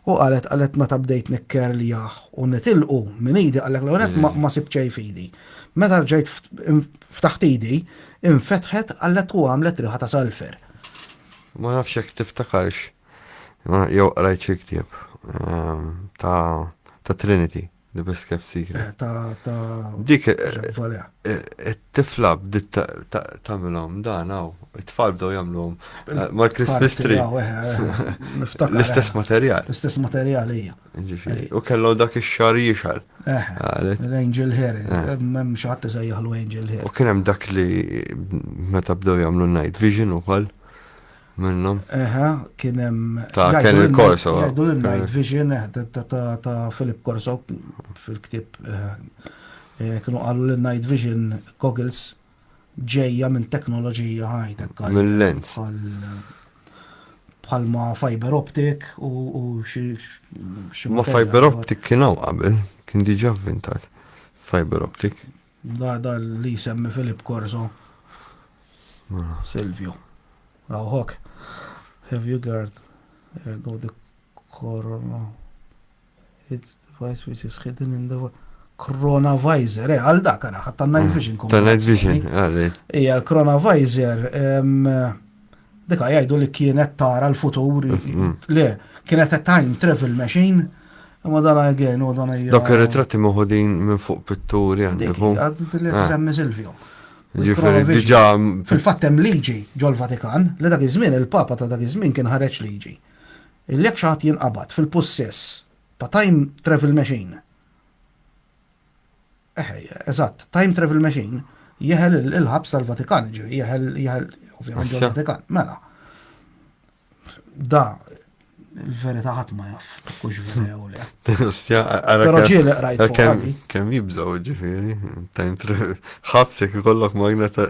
U qalet meta bdejt nikkerljaħ u nitilqu minn idi qalek l-għonet ma sibt xejn fidi. Meta rġajt ftaħt idi, infetħet qalet u għamlet riħa ta' salfer. Ma nafx jekk tiftakarx. Jew rajt xi ktieb ta' Trinity, The Best Kept Secret. Dik Valja. it-tifla bdiet tagħmilhom dan hawn, it-tfal bdew jagħmluhom mal-Christmas tree. Niftakar. L-istess materjal. L-istess materjal hija. Ġifieri. U kellu dak ix-xar jixal. L-Angel Hair, m'hemm xi ħadd isejjaħlu Angel Hair. U kien hemm dak li meta bdew jagħmlu night vision ukoll minnhom. Kien hemm. Kien il-Corso. Jgħidu l-Night Vision ta' Philip Corso fil-ktieb kienu qalu l-Night Vision goggles ġejja minn teknoloġija ħajtek. Mill-lens. Bħalma fiber optic u xi. Ma fiber optic kien hawn qabel, kien diġà avvintat. Fiber optic. Da li semmi Philip Corso. Silvio. Hawk. Have you got the corona? It's device which is hidden in the coronavisor. Għal dak ara ħatta night vision. Ta' night vision, għalli. Ija l-coronavisor dika jgħidu li kienet tara l-futur. Le, kienet a time travel machine. Ma dana again, u dana jgħu. Dak ir-ritratti moħodin minn fuq pitturi għandiku. Dik li semmi Silvio. Ġifieri diġà. Fil-fatt hemm liġi ġol-Vatikan li dak iż-żmien il-Papa ta' dak iż-żmien kien ħareġ liġi. Il-lek xaħat jinqabad fil-possess ta' time travel machine. Eżatt, time travel machine jeħel il-ħabs tal-Vatikan, jeħel ovvjament ġol-Vatikan. Mela. Da il-verità ħadd ma jaf, kux vera jew le. Però ġieli qrajt fuq għadi. Kemm jibżgħu ġifieri, ħabsek ikollok magneta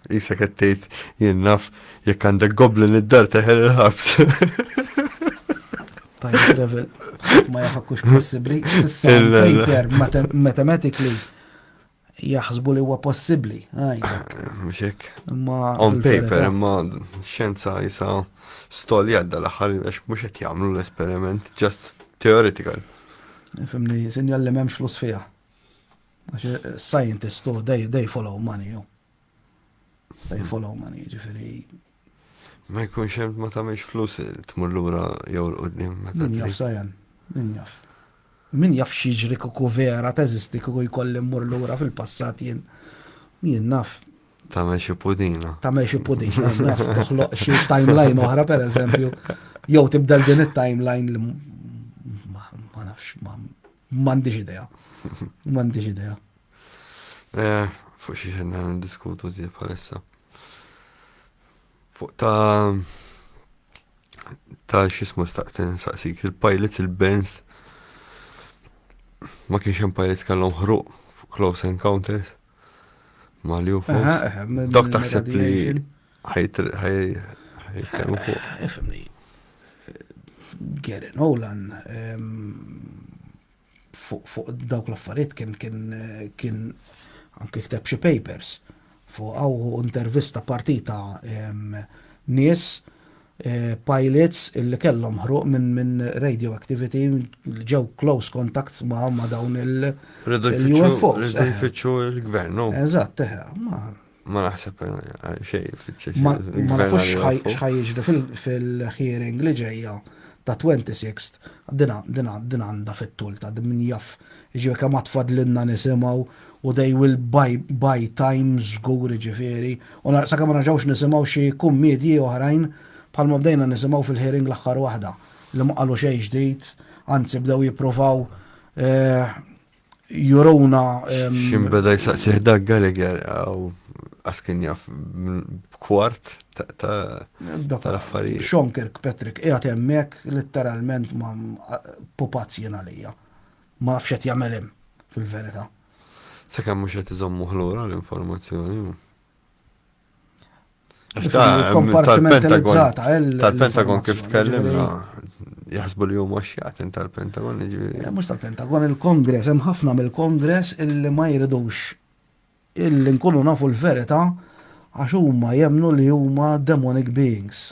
isek qed tgħid jien naf jekk għandek goblin id-dar teħel il-ħabs. Time travel ħadd ma jaf kux possibbli. Issa paper mathematically jaħsbu li huwa possibbli. Mhux hekk. On paper imma xjenza jisa stolja dal-aħħar għax mhux qed jagħmlu l-esperiment, just theoretical. Fimni, sinjal li m'hemmx flus fiha. Għax scientists they follow money. They follow money, ġifieri. Ma jkunx hemm ma tagħmilx flus tmur lura jew l-qudiem. Min jaf sajan, min jaf. Min jaf xiġri kuku vera teżisti kuku jkolli mmur lura fil-passat jien naf. Tagħmel xi pudina. Tagħmel xi pudina, naf toħloq xi timeline oħra pereżempju. Jew tibdel din it-timeline li ma nafx m'għandix idea. M'għandix idea. Fuq xi ħedna ndiskutu żjed bħalissa. Fuq ta' x'ismu staqtin saqsik il-pilots il-bands ma kienx hemm pilots kellhom ħruq fuq Close Encounters. Ma li UFOs. Dak taħseb li ħajtkellmu fuq. Ifhimni. Gary Nolan fuq dawk l-affarijiet kien anke kteb xi papers fuq hawn intervista partita nies pilots illi kellhom ħruq minn radioactivity ġew close contact ma' dawn il-UFOs. Rridu il-gvern, no? Eżatt, ma naħseb xejn fitxex. Ma nafux x'ħajjiġri fil-hearing li ġejja ta' 26 din għandha fit-tul ta' min jaf jiġifieri kemm tfadlilna nisimgħu u they will buy time żgur ġifieri u sakemm ma narġgħux nisimgħu xi kummedji oħrajn bħalma bdejna nisimgħu fil-hearing l-aħħar waħda li ma qalu xejn ġdid, anzi bdew jippruvaw juruna. X'imbeda jsaqsih dak Gallagher għaw askin jaf kwart tal-affarijiet. Sean Kirkpatrick qiegħed hemmhekk letteralment ma' pupazz jien għalija. Ma nafx qed jagħmel hemm fil-verità. Sakemm mhux qed iżommu ħlura l-informazzjoni. Għax Kompartimentalizzata, tal-Pentagon kif l-informazzjoni, tkellimna jaħsbu li huma xjatin tal-Pentagon jiġifieri. Mux tal-Pentagon, il-Kongress, hemm ħafna mill-Kongress illi ma jridux illi nkunu nafu l-verita għax huma jemnu li huma demonic beings.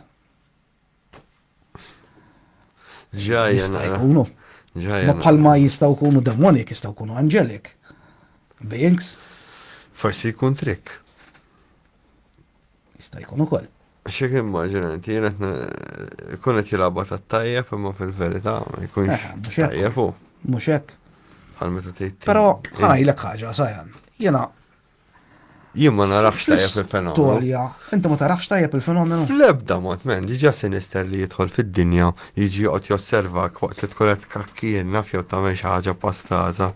Ġajja Jista' jkunu. Ma bħalma jistgħu jkunu demonic, jistgħu jkunu angelic beings. Forsi jkun trik. Jista' jkun ukoll. Xek immaġinanti, kunet jilabba ta' tajjeb, imma fil-verità ma jkunx mhux hekk. tajjeb u Mhux hekk. bħal meta tgħid. Però ħanajlek ħaġa sajan. Jiena Jien ma narax tajjeb il-fenomenu. Storja, inti ma tarax tajjeb il-fenomenu? Fl-ebda mod, men, ġiġa sinister li jidħol fid-dinja, jiġi joqgħod josservak waqt li tkun qed kakkien naf jew tagħmel xi ħaġa pastaża,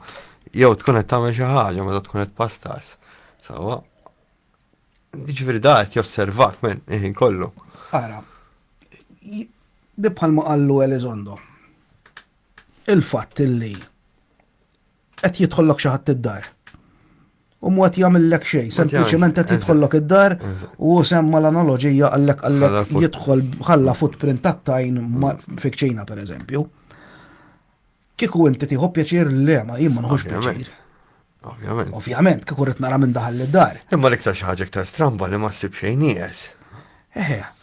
jew tkun qed tagħmel xi ħaġa meta tkun qed pastaż. Sawa. Jiġifieri da qed josservak, men, ħin kollu. Ara, di bħalma qallu Elizondo. Il-fatt illi qed jidħollok xi ħadd id-dar. U mwet jagħmellek xejn, sempliċement qed jidħollok id-dar u semma l-analogija għallek jidħol ħalla footprint tat-tajn fik ċejna pereżempju. Kieku inti tieħu pjaċir le ma jien ma nħux pjaċir. Ovvjament. Ovvjament, kieku rid nara minn daħal id-dar. Imma l-iktar xi ħaġa iktar stramba li ma ssib xejn nies.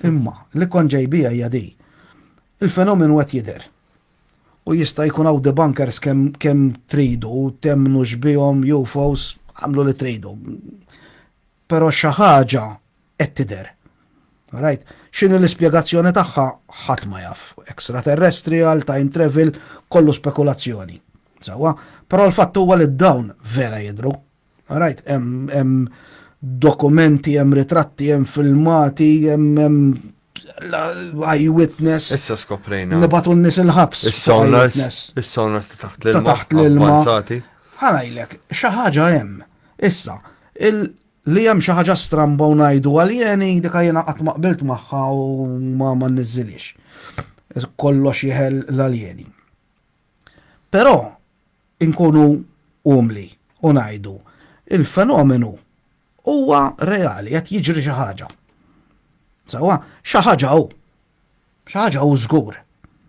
Imma li kon ġejbija hija di. Il-fenomenu qed jidher. U jista' jkun hawn debunkers kemm tridu u temnu xbihom UFOs għamlu li tridu. Però xi ħaġa qed tidher. Right? X'inhi l-ispjegazzjoni tagħha ħadd ma jaf. Extraterrestrial, time travel, kollu spekulazzjoni. Sawa, però l-fatt huwa li dawn vera jidhru. Right? Hemm dokumenti, hemm ritratti, hemm filmati, hemm eyewitness. Issa skoprejna. Nibatu n-nies il-ħabs. Is-sonars ta' taħt l-ilma. Taħt l-ilma. Avvanzati. Ħanajlek, xi ħaġa hemm. Issa, li hemm xi ħaġa stramba u ngħidu għaljeni dik jiena qatt ma qbilt magħha u ma nniżilix. Kollox jeħel l-aljeni. Però inkunu umli u ngħidu il-fenomenu huwa reali qed jiġri xi ħaġa. Sawa, xi ħaġa hu. Xi ħaġa hu żgur.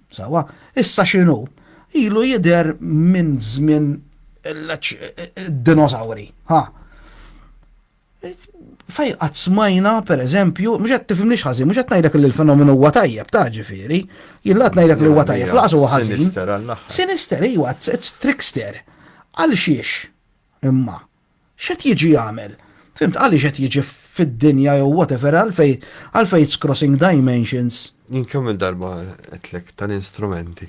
Sawa, issa x'inhu? Ilu jidher minn żmien id-dinosauri. Fej qatt smajna pereżempju, mhux qed tifhimniex ħażin, mhux qed ngħidlek li l-fenomenu huwa tajjeb ta' ġifieri. Jien laqt ngħidlek li huwa tajjeb, laqas huwa ħażin. Sinister Alla. Sinister iwa, it's trickster. Għal xiex? Imma, x'qed jiġi jagħmel? Fimt għaliex qed jiġi fid-dinja jew whatever għalfejn it's crossing dimensions. Jien kemm il-darba qedlek tal-instrumenti.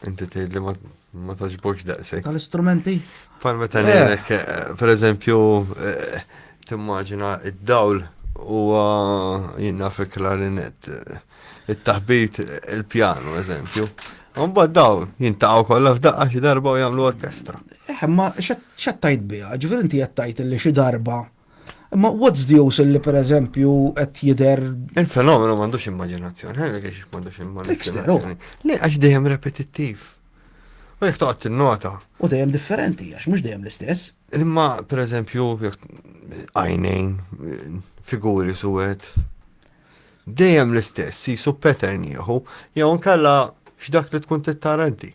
Inti tgħidli ma taġbokx daqshekk. Tal-istrumenti? Bħal meta ngħidlek, pereżempju, timmaġina id-dawl huwa jien naf il-klarinett, it-taħbit il-pjano eżempju. Mbagħad dawl jintaqgħu kollha f'daqqa xi darba u jagħmlu orkestra. Ma x'qed tajt biha? Ġifier inti qed tajt li xi darba. Ma what's the use li pereżempju qed jidher Il-fenomenu m'għandux immaġinazzjoni, ħajlek għax m'għandux immaġinazzjoni. Le għax dejjem repetittiv. U jekk toqgħod tinnota. u dejjem differenti għax mhux dejjem l-istess. Imma pereżempju għajnejn, figuri suwed. Dejjem l-istess, jisu pattern jieħu, jew nkella x'dak li tkun tittara inti.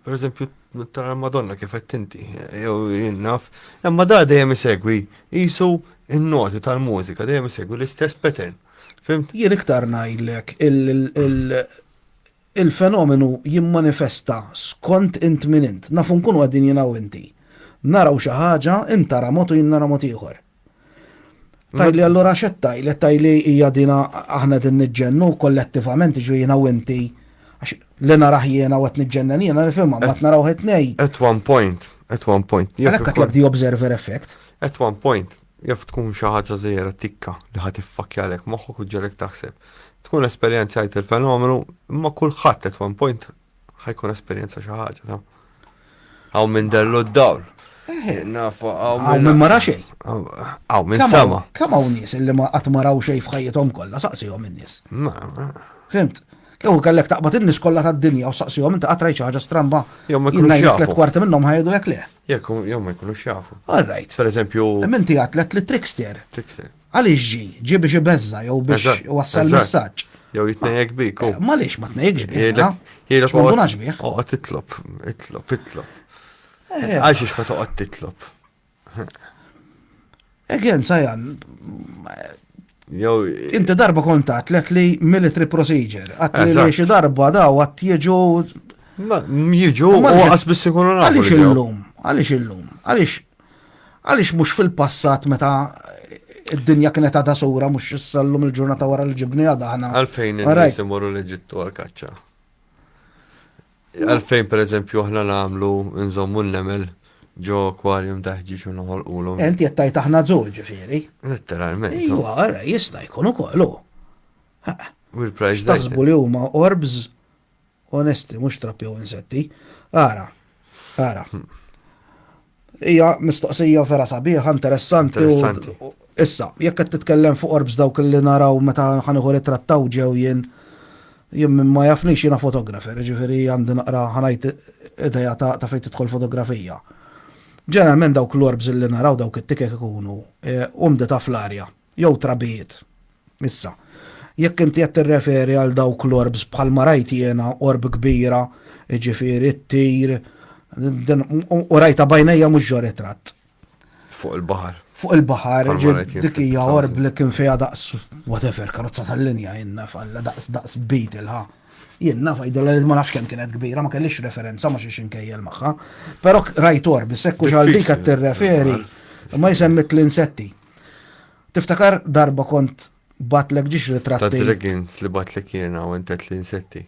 Pereżempju tara Madonna kif qed inti, jew jinnaf, imma da dejjem isegwi jisu in-noti tal-mużika, dejjem isegwi l-istess pattern. Fimt? Jien iktar ngħidlek il-fenomenu jimmanifesta skont int min int. Nafu nkunu għaddin jina u inti. Naraw xi ħaġa, int tara mod u jien nara mod ieħor. Tajli allura xettaj, li tajli hija dina aħna din niġġennu kollettivament ġu jiena u inti. Li naraħ jiena u qed niġġennan jiena nifhimha ma naraw ħetnej. At one point. Għalhekk għatlek di observer effect. At one point, jaf tkun xi ħaġa żejra tikka li ħad iffakjalek moħħok u ġelek taħseb. Tkun esperjenzjajt il-fenomenu, imma kulħadd at one point ħajkun esperjenza xi ħaġa ta'. Aw minn dellu d-dawl. Għaw minn mara xejn. Aw minn sama. Kemm hawn nies illi ma qatt maraw xejn f'ħajjithom kollha, saqsihom in-nies. Fimt? Jew kellek taqbad in-nies kollha tad-dinja u saqsihom inti qatt rajt xi ħaġa stramba. Jew ma Jiena jkunux jgħid jafu. 3/4 minnhom ħajgħidulek le. Jew ma jkunux jafu. All right. Per eżempju, Minti għatlet li trickster. Trickster. Għaliex ġi biex ibeżza jew biex Eżatt, wassal eżatt. messaġġ. Jew jitnejjek bik. Maliex ma tnejjekx bih. Jgħidlek X'mandunax bih. oqgħod titlob. Eh. Għax ix toqgħod titlob. Again, Sajan, Jew inti darba kontat let li military procedure. Għat li Eżatt. xi darba daw għat jiġu. jiġu u Ma nġed- għas biss ikunu nafu. Għaliex li ġew. illum? Għaliex illum? Għaliex mhux fil-passat meta id-dinja kienet għadha sura mhux issa llum il-ġurnata wara l-ġibni għadha aħna. Għalfejn All right. in-nies imorru l-Eġittu għal-kaċċa. Għalfejn per eżempju aħna nagħmlu nżommu n-nemel ġo akwarium daħġiġ u noħolqulhom. Enti qed tajt aħna żol ġifieri. Letteralment. Ejwa, ara jista' jkun ukoll. Will price Taħsbu li huma orbs onesti, mhux trappi u insetti. Ara. Hija mistoqsija vera sabiħa, interessanti. Interessanti. Issa, jekk qed titkellem fuq orbs dawk li naraw meta ħanieħu ritrattaw ġew jien ma jafnix jiena fotografer, ġifieri għandi naqra ħanajt idea ta' fejn tidħol fotografija. Ġeneralment dawk l-orbs li naraw dawk it-tikek ikunu umdeta fl-arja, jew trabijiet. Issa, jekk inti qed tirreferi għal dawk l-orbs bħalma rajt jiena orb kbira, ġifieri t-tir, u rajta bajnejja mhux ġo ritratt. fuq il-baħar. Fuq il-baħar, Bħalma rajt jien dik hija fil- orb li kien fiha daqs whatever, karozza tal-linja jenna falla daqs Beetle ha. Jenna fajdu li ma nafx kemm kienet kbira, ma kellix referenza ma xiex inkejjel magħha. Però rajt orb, sekku xal dik qed tirreferi, ma jsemmit l-insetti. Tiftakar darba kont batlek ġiex Ta' ritratti. dragons li batlek jiena u intet l-insetti.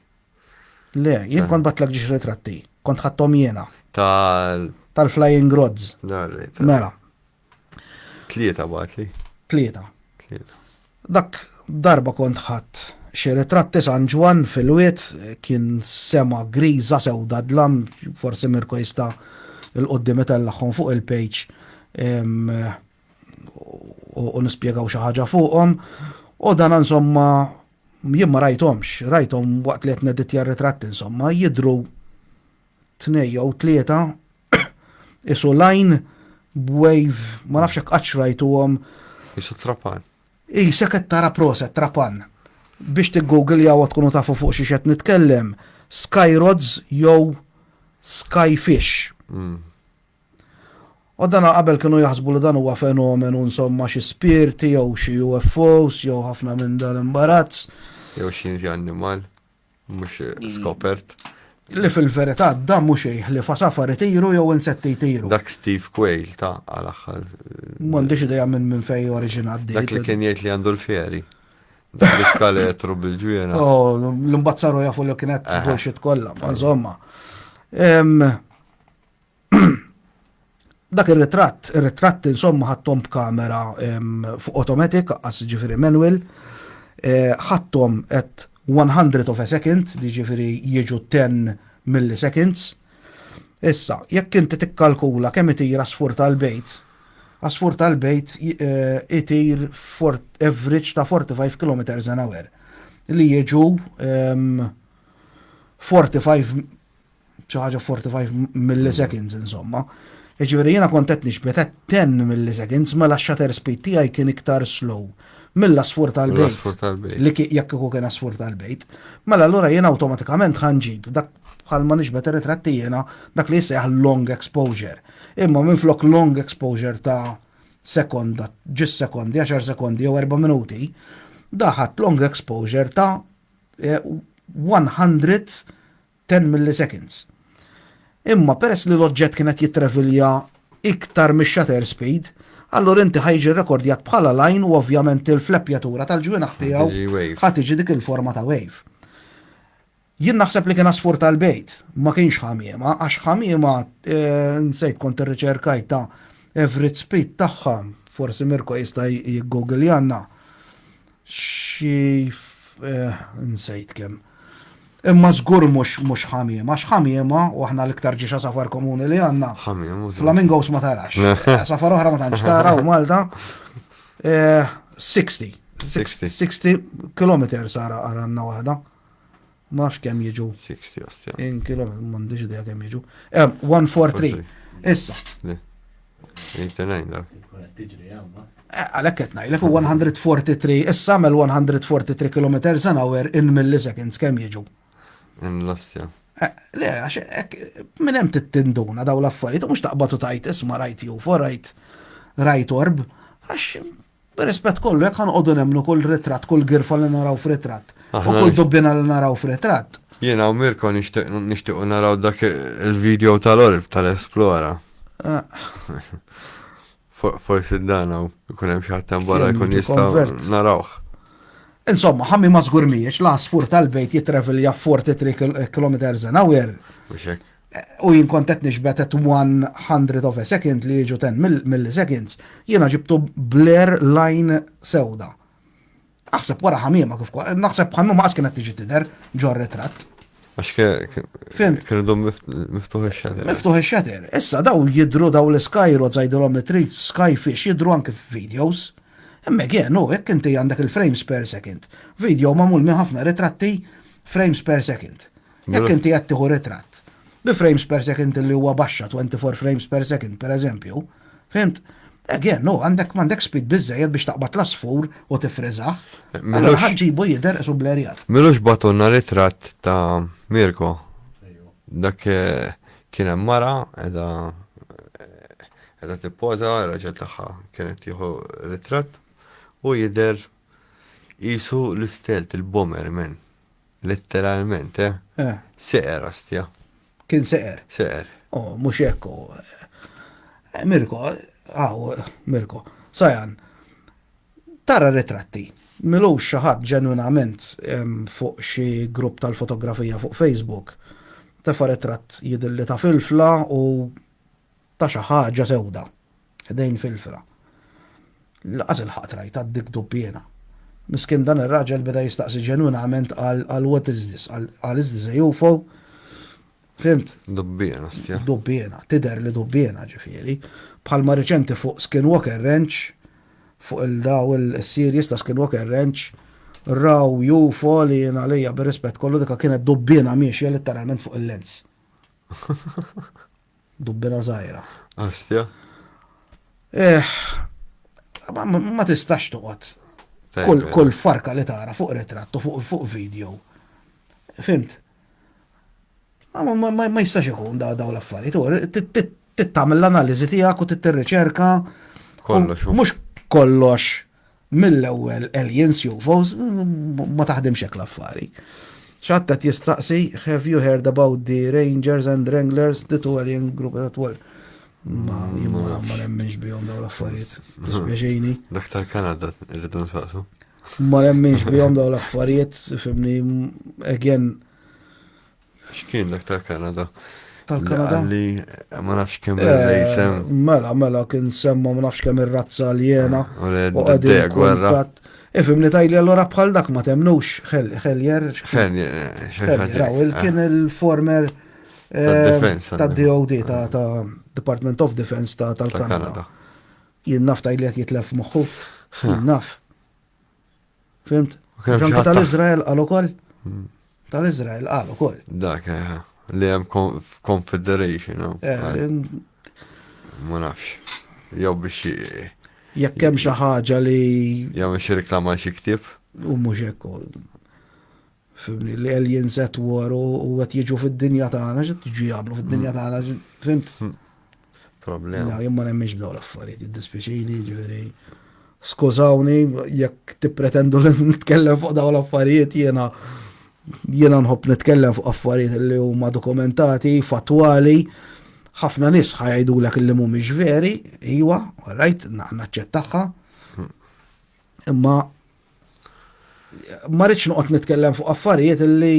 Le, jien kont batlek ġiex ritratti. Kont ħattom jiena tal-Flying Rods. Darri. Mela, Tlieta batli. tlieta. Tlieta. Dak darba kont ħadd xi ritratti San Ġwan fil-wiet kien sema griża sewda dlam, forsi Mirko jista' il-qoddim itallaħħom fuq il-page u nispjegaw xi ħaġa fuqhom. U dan insomma jien ma rajthom waqt li qed neditja ritratti insomma jidru tnej jew tlieta isu line b'wave ma nafx hekk qatt rajtuhom. Jisu trapan. Isek qed tara proset trapan. Biex tiggoogle jaw tkunu tafu fuq xi qed nitkellem Sky Rods jew Skyfish. U dan qabel kienu jaħsbu li dan huwa fenomenu insomma xi spirti jew xi UFOs jew ħafna minn dan imbarazz Jew xinzi animal. Mux skopert. li fil-verità dan mhux ħlifa safari tiru jew insetti jtiru. Dak Steve Quayle ta' għal-axħar. M'għandix idea minn fejn oriġinat Dak li dik. kien jgħid li għandu l-fjeri. Dak li skaletru bil-ġujena. Oh, l-imbazzaru jafu li kienet bullshit kollha, ma insomma. Dak ir-ritratt insomma ħattom b'kamera fuq automatic, għas ġifiri manual, ħattom at 100 of a second, li ġifiri jieġu 10 milliseconds. Issa, jekk inti tikkalkula kemm itir asfur tal-bejt, asfur tal-bejt itir average ta' 45 km/h, li jieġu 45 ċaħġa 45 milliseconds insomma. Ġiviri jena kontet nixbet 10 milliseconds ma shutter speed tijaj kien iktar slow mill-asfur tal-bejt. Li jekk iku kien asfur tal-bejt. Mela allura jena automatikament ħanġib dak bħalma nixbet ritratti jena dak li jissejħ long exposure. Imma minn flok long exposure ta' sekonda, ġis sekondi, 10 sekondi jew 4 minuti, daħat long exposure ta' 110 milliseconds. Imma peress li l-oġġett kienet jittravilja iktar mix-shutter speed, allura inti ħajġi rekordjat bħala line u ovvjament il-fleppjatura tal-ġwienaħ tiegħu ħatiġi dik il-forma ta' wave. Jien naħseb li kien asfur tal-bejt, ma kienx ħamiema, għax ħamiema nsejt kont ir-riċerkajt ta' average speed tagħha, forsi Mirko jista' jiggoogle janna xi nsejt kemm. Imma żgur mhux ħamiema, għax ħamiema u aħna l-iktar ġiexa safar komuni li għandna. Flamingos ma tarax. Safar oħra ma tantx tara u Malta 60 km sara għandna waħda. Ma nafx kemm jiġu. 60 ostja. In kilometru, m'għandix idea kemm jiġu. 143. Issa. 89 dak. Tkun qed tiġri ma. Għalhekk qed ngħidlek u 143 issa għamel 143 km/h in milliseconds kemm jiġu. In l-ostja. Le, għax minn hemm tittinduna daw l-affarijiet, u mhux taqbad u tajt isma' rajt UFO, rajt orb, għax b'rispett kollu jekk ħanqogħdu nemmnu kull ritratt, kull girfa li naraw f'ritratt, u Aħna kull dubbina li naraw f'ritratt. Jiena u Mirko nixtiequ naraw dak il-video tal-orb tal-Esplora. Forsi dan jkun hemm xi ħadd hemm barra jkun Film jistgħu convert. narawh. Insomma, ħammi ma żgur miex, l-asfur tal-bejt jitravelja 43 km/h, Mhux hekk. u jien kont qed nixbet at 100 of a second li jiġu 10 milliseconds, jiena ġibtu Blair line sewda. Aħseb wara ħamiema kif naħseb ħamiema qas kienet tiġi tidher ġor ritratt. Għax Fimt. kienu dom miftuħ ix-xader. Miftuħ ix-xater. Issa daw jidru daw l-sky rods għajdilometri, skyfish jidru anke f'videos. Hemmhekk no, hekk inti għandek il-frames per second. Video magħmul minn ħafna ritratti frames per second. Jekk inti qed tieħu ritratt bi frames per second li huwa baxxa 24 frames per second pereżempju, fimt? No, għandek speed biżejjed biex taqbad l-asfur u tifriżaħ. Allura ħaġġibu jidher isu blerjat. Milux batonna ritratt ta' Mirko. Ejju. Dak kien hemm mara edha tippoża raġel tagħha kienet tieħu ritratt u jidher qisu l-istelt il-bomber men. Letteralment, seqer astja. Kien seqer. Seqer. Mhux hekk. Mirko, Sajan, tara ritratti. Milux xi ħadd ġenwinament fuq xi grupp tal-fotografija fuq Facebook. Tefa' ritratt jidilli ta' filfla u ta' xi ħaġa sewda. Ħdejn filfla. Laqas il-ħadd rajt għaddik dubbiena. Miskin dan ir-raġel beda jistaqsi ġenwinament għal what is this? Għal is this a UFO? Fimt? Dubbien astja. Dubbiena, tidher li dubbiena ġifieri. Bħalma riċenti fuq Skinwalker Ranch, fuq il-daw il-series ta' Skinwalker Ranch, raw UFO li jena lejja bir-rispett kollu dika kienet dubbiena miexja letteralment fuq il-lens. Dubbiena żgħira. Astja. Ma tistax toqgħod kull farka li tara fuq ritratt u fuq video. Fimt? Ma jistax ikun daw l-affarijiet. Tittamel l-analiżi tiegħek u tirriċerka. Kollox. Mhux kollox mill-ewwel aliens UFOs ma taħdimx hekk l-affari. X'għadd jistaqsi, have you heard about the Rangers and Wranglers, the two alien group that were? Ma nemmenx bihom daw l-affarijiet. Dispjaċini. Dak tal-Kanada irridu nsaqsu. Ma nemmenx bihom daw l-affarijiet, fimni, again. X'kien dak tal-Kanada? Tal-Kanada? Li ma nafx kemm il-rejsem. Mela, kien semma ma nafx kemm ir-razza aljena. U d-dejja gwerra. Fimni tajli allura bħal dak ma temnux, Heljer. Raw, kien il-former tad-DOD, ta' Department of Defense tal-Kanada. Jien naf tajli qed jitlef moħħu. Jien naf. Fimt? Ġanka tal-Izrael għal ukoll? Tal-Izrael għal ukoll. Dak, li hemm Confederation. Ma nafx. Jew biex Jekk hemm xi ħaġa li jagħmel xi riklama xi ktieb. u mhux hekk. Fimni li aliens qed waru u qed jiġu fid-dinja tagħna, x'qed jiġu jagħmlu fid-dinja tagħna, fimt? Problema. Jien ma nemminx b'dawn l-affarijiet, jiddispjaċini, ġifieri. Skużawni, jekk tippretendu li nitkellem fuq dawn l-affarijiet jiena nħobb nitkellem fuq affarijiet li huma dokumentati, fatwali, ħafna nies ħajdulek li mhumiex veri, iwa, rajt, naċċettaħħa. Imma ma rridx noqgħod nitkellem fuq affarijiet li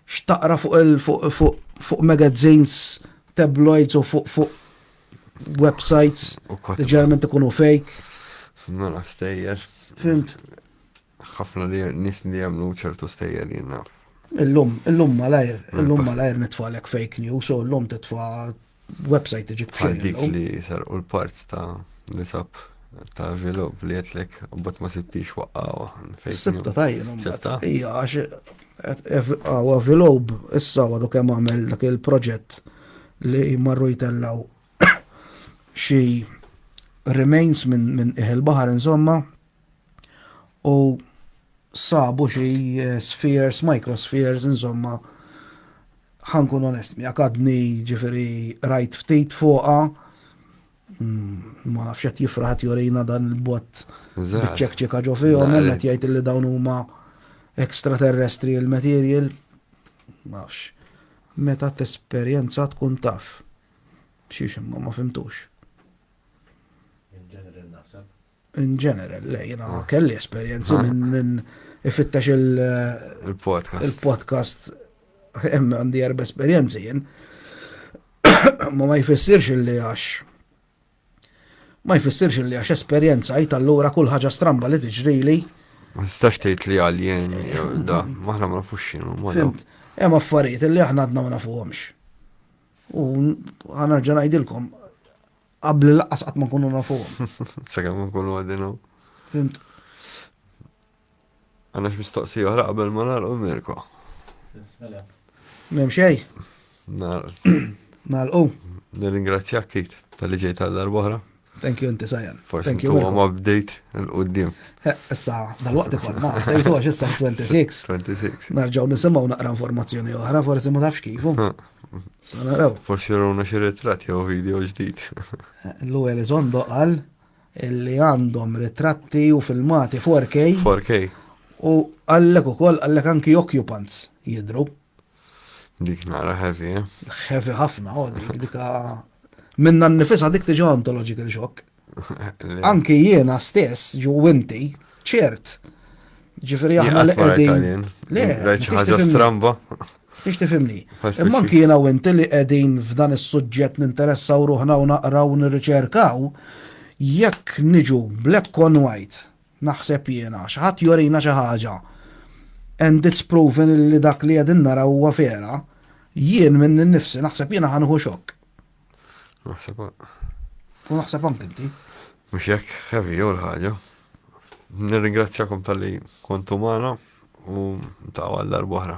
xtaqra fuq magazines, tabloids u fuq websites li ġeneralment ikunu fake. Mela stejjer. Fimt? ħafna li nies li jagħmlu ċertu stejjer jien naf. Illum malajr nitfalek fake news u llum titfa' website iġib Bħal dik li sarqu l-parts ta' li sab ta' velop li jetlek u bat ma sibtix waqqawa. Sibta tajjin. Sibta? Ija, għax Vilob, issa għadu kemm għamel dak il-proġett li marru jitellaw xi remains minn il-bahar insomma u sabu xi spheres, microspheres insomma ħankun onest mi għadni ġifiri rajt ftit fuqa ma nafx qed jifraħat jorina dan il-bot biċċekċeka ġo fihom qed jgħid li dawn huma extraterrestrial material nafx meta t-esperjenza tkun taf xiex imma ma fimtux. In general naħseb. In general, lejna kelli esperjenzi minn ifittex il-podcast hemm għandi erba' esperjenzi jien. Ma jfissirx li għax ma jfissirx li għax esperjenza jt allura kull ħaġa stramba li tiġrili. Ma tistax tgħid li għaljen da, maħna ma nafux x'inhu. Fimt, hemm affarijiet li aħna għadna ma nafuhomx. U ħanerġa' ngħidilkom qabel laqqas qatt ma nkunu nafuhom. Sakemm nkunu għadinu. Fimt. Għandna x'mistoqsija oħra qabel ma nagħlqu Mirko. M'hemm xejn. Nagħlqu. Nirringrazzjak Kit tal-li ġejt għall-darba oħra. Thank you inti Sajan. Forsi ntu għam update il-qoddim. Issa, dal-waqt ikon ma, tajtu għax issa 26. 26. Narġaw nisimaw naqra informazzjoni oħra, forsi ma tafx kifu. Sa naraw. Forsi rawna xi ritrat jew video ġdid. L-ewwel Elizondo qal illi għandhom ritratti u filmati 4K 4K. u għallek ukoll għallek anki occupants jidru. Dik nara heavy, Heavy ħafna, dika minna n-nifisa dik tiġi ontological shock. Anki jiena stess ġu inti ċert. Ġifieri aħna li qegħdin. Rajt xi ħaġa stramba. Tix tifhimni. Imma anki jiena u inti li qegħdin f'dan is-suġġett ninteressaw ruħna u naqraw u nirriċerkaw, jekk niġu black on white, naħseb jiena xi ħadd jorina xi ħaġa. And it's proven li dak li qegħdin naraw huwa vera, jien minn innifsi naħseb jiena ħanħu xokk. Naħseb. U naħseb anke inti. Mhux hekk heavy jew l-ħaġa. Nirringrazzjakom tal-li kontu magħna u ntaqgħu għal darba oħra.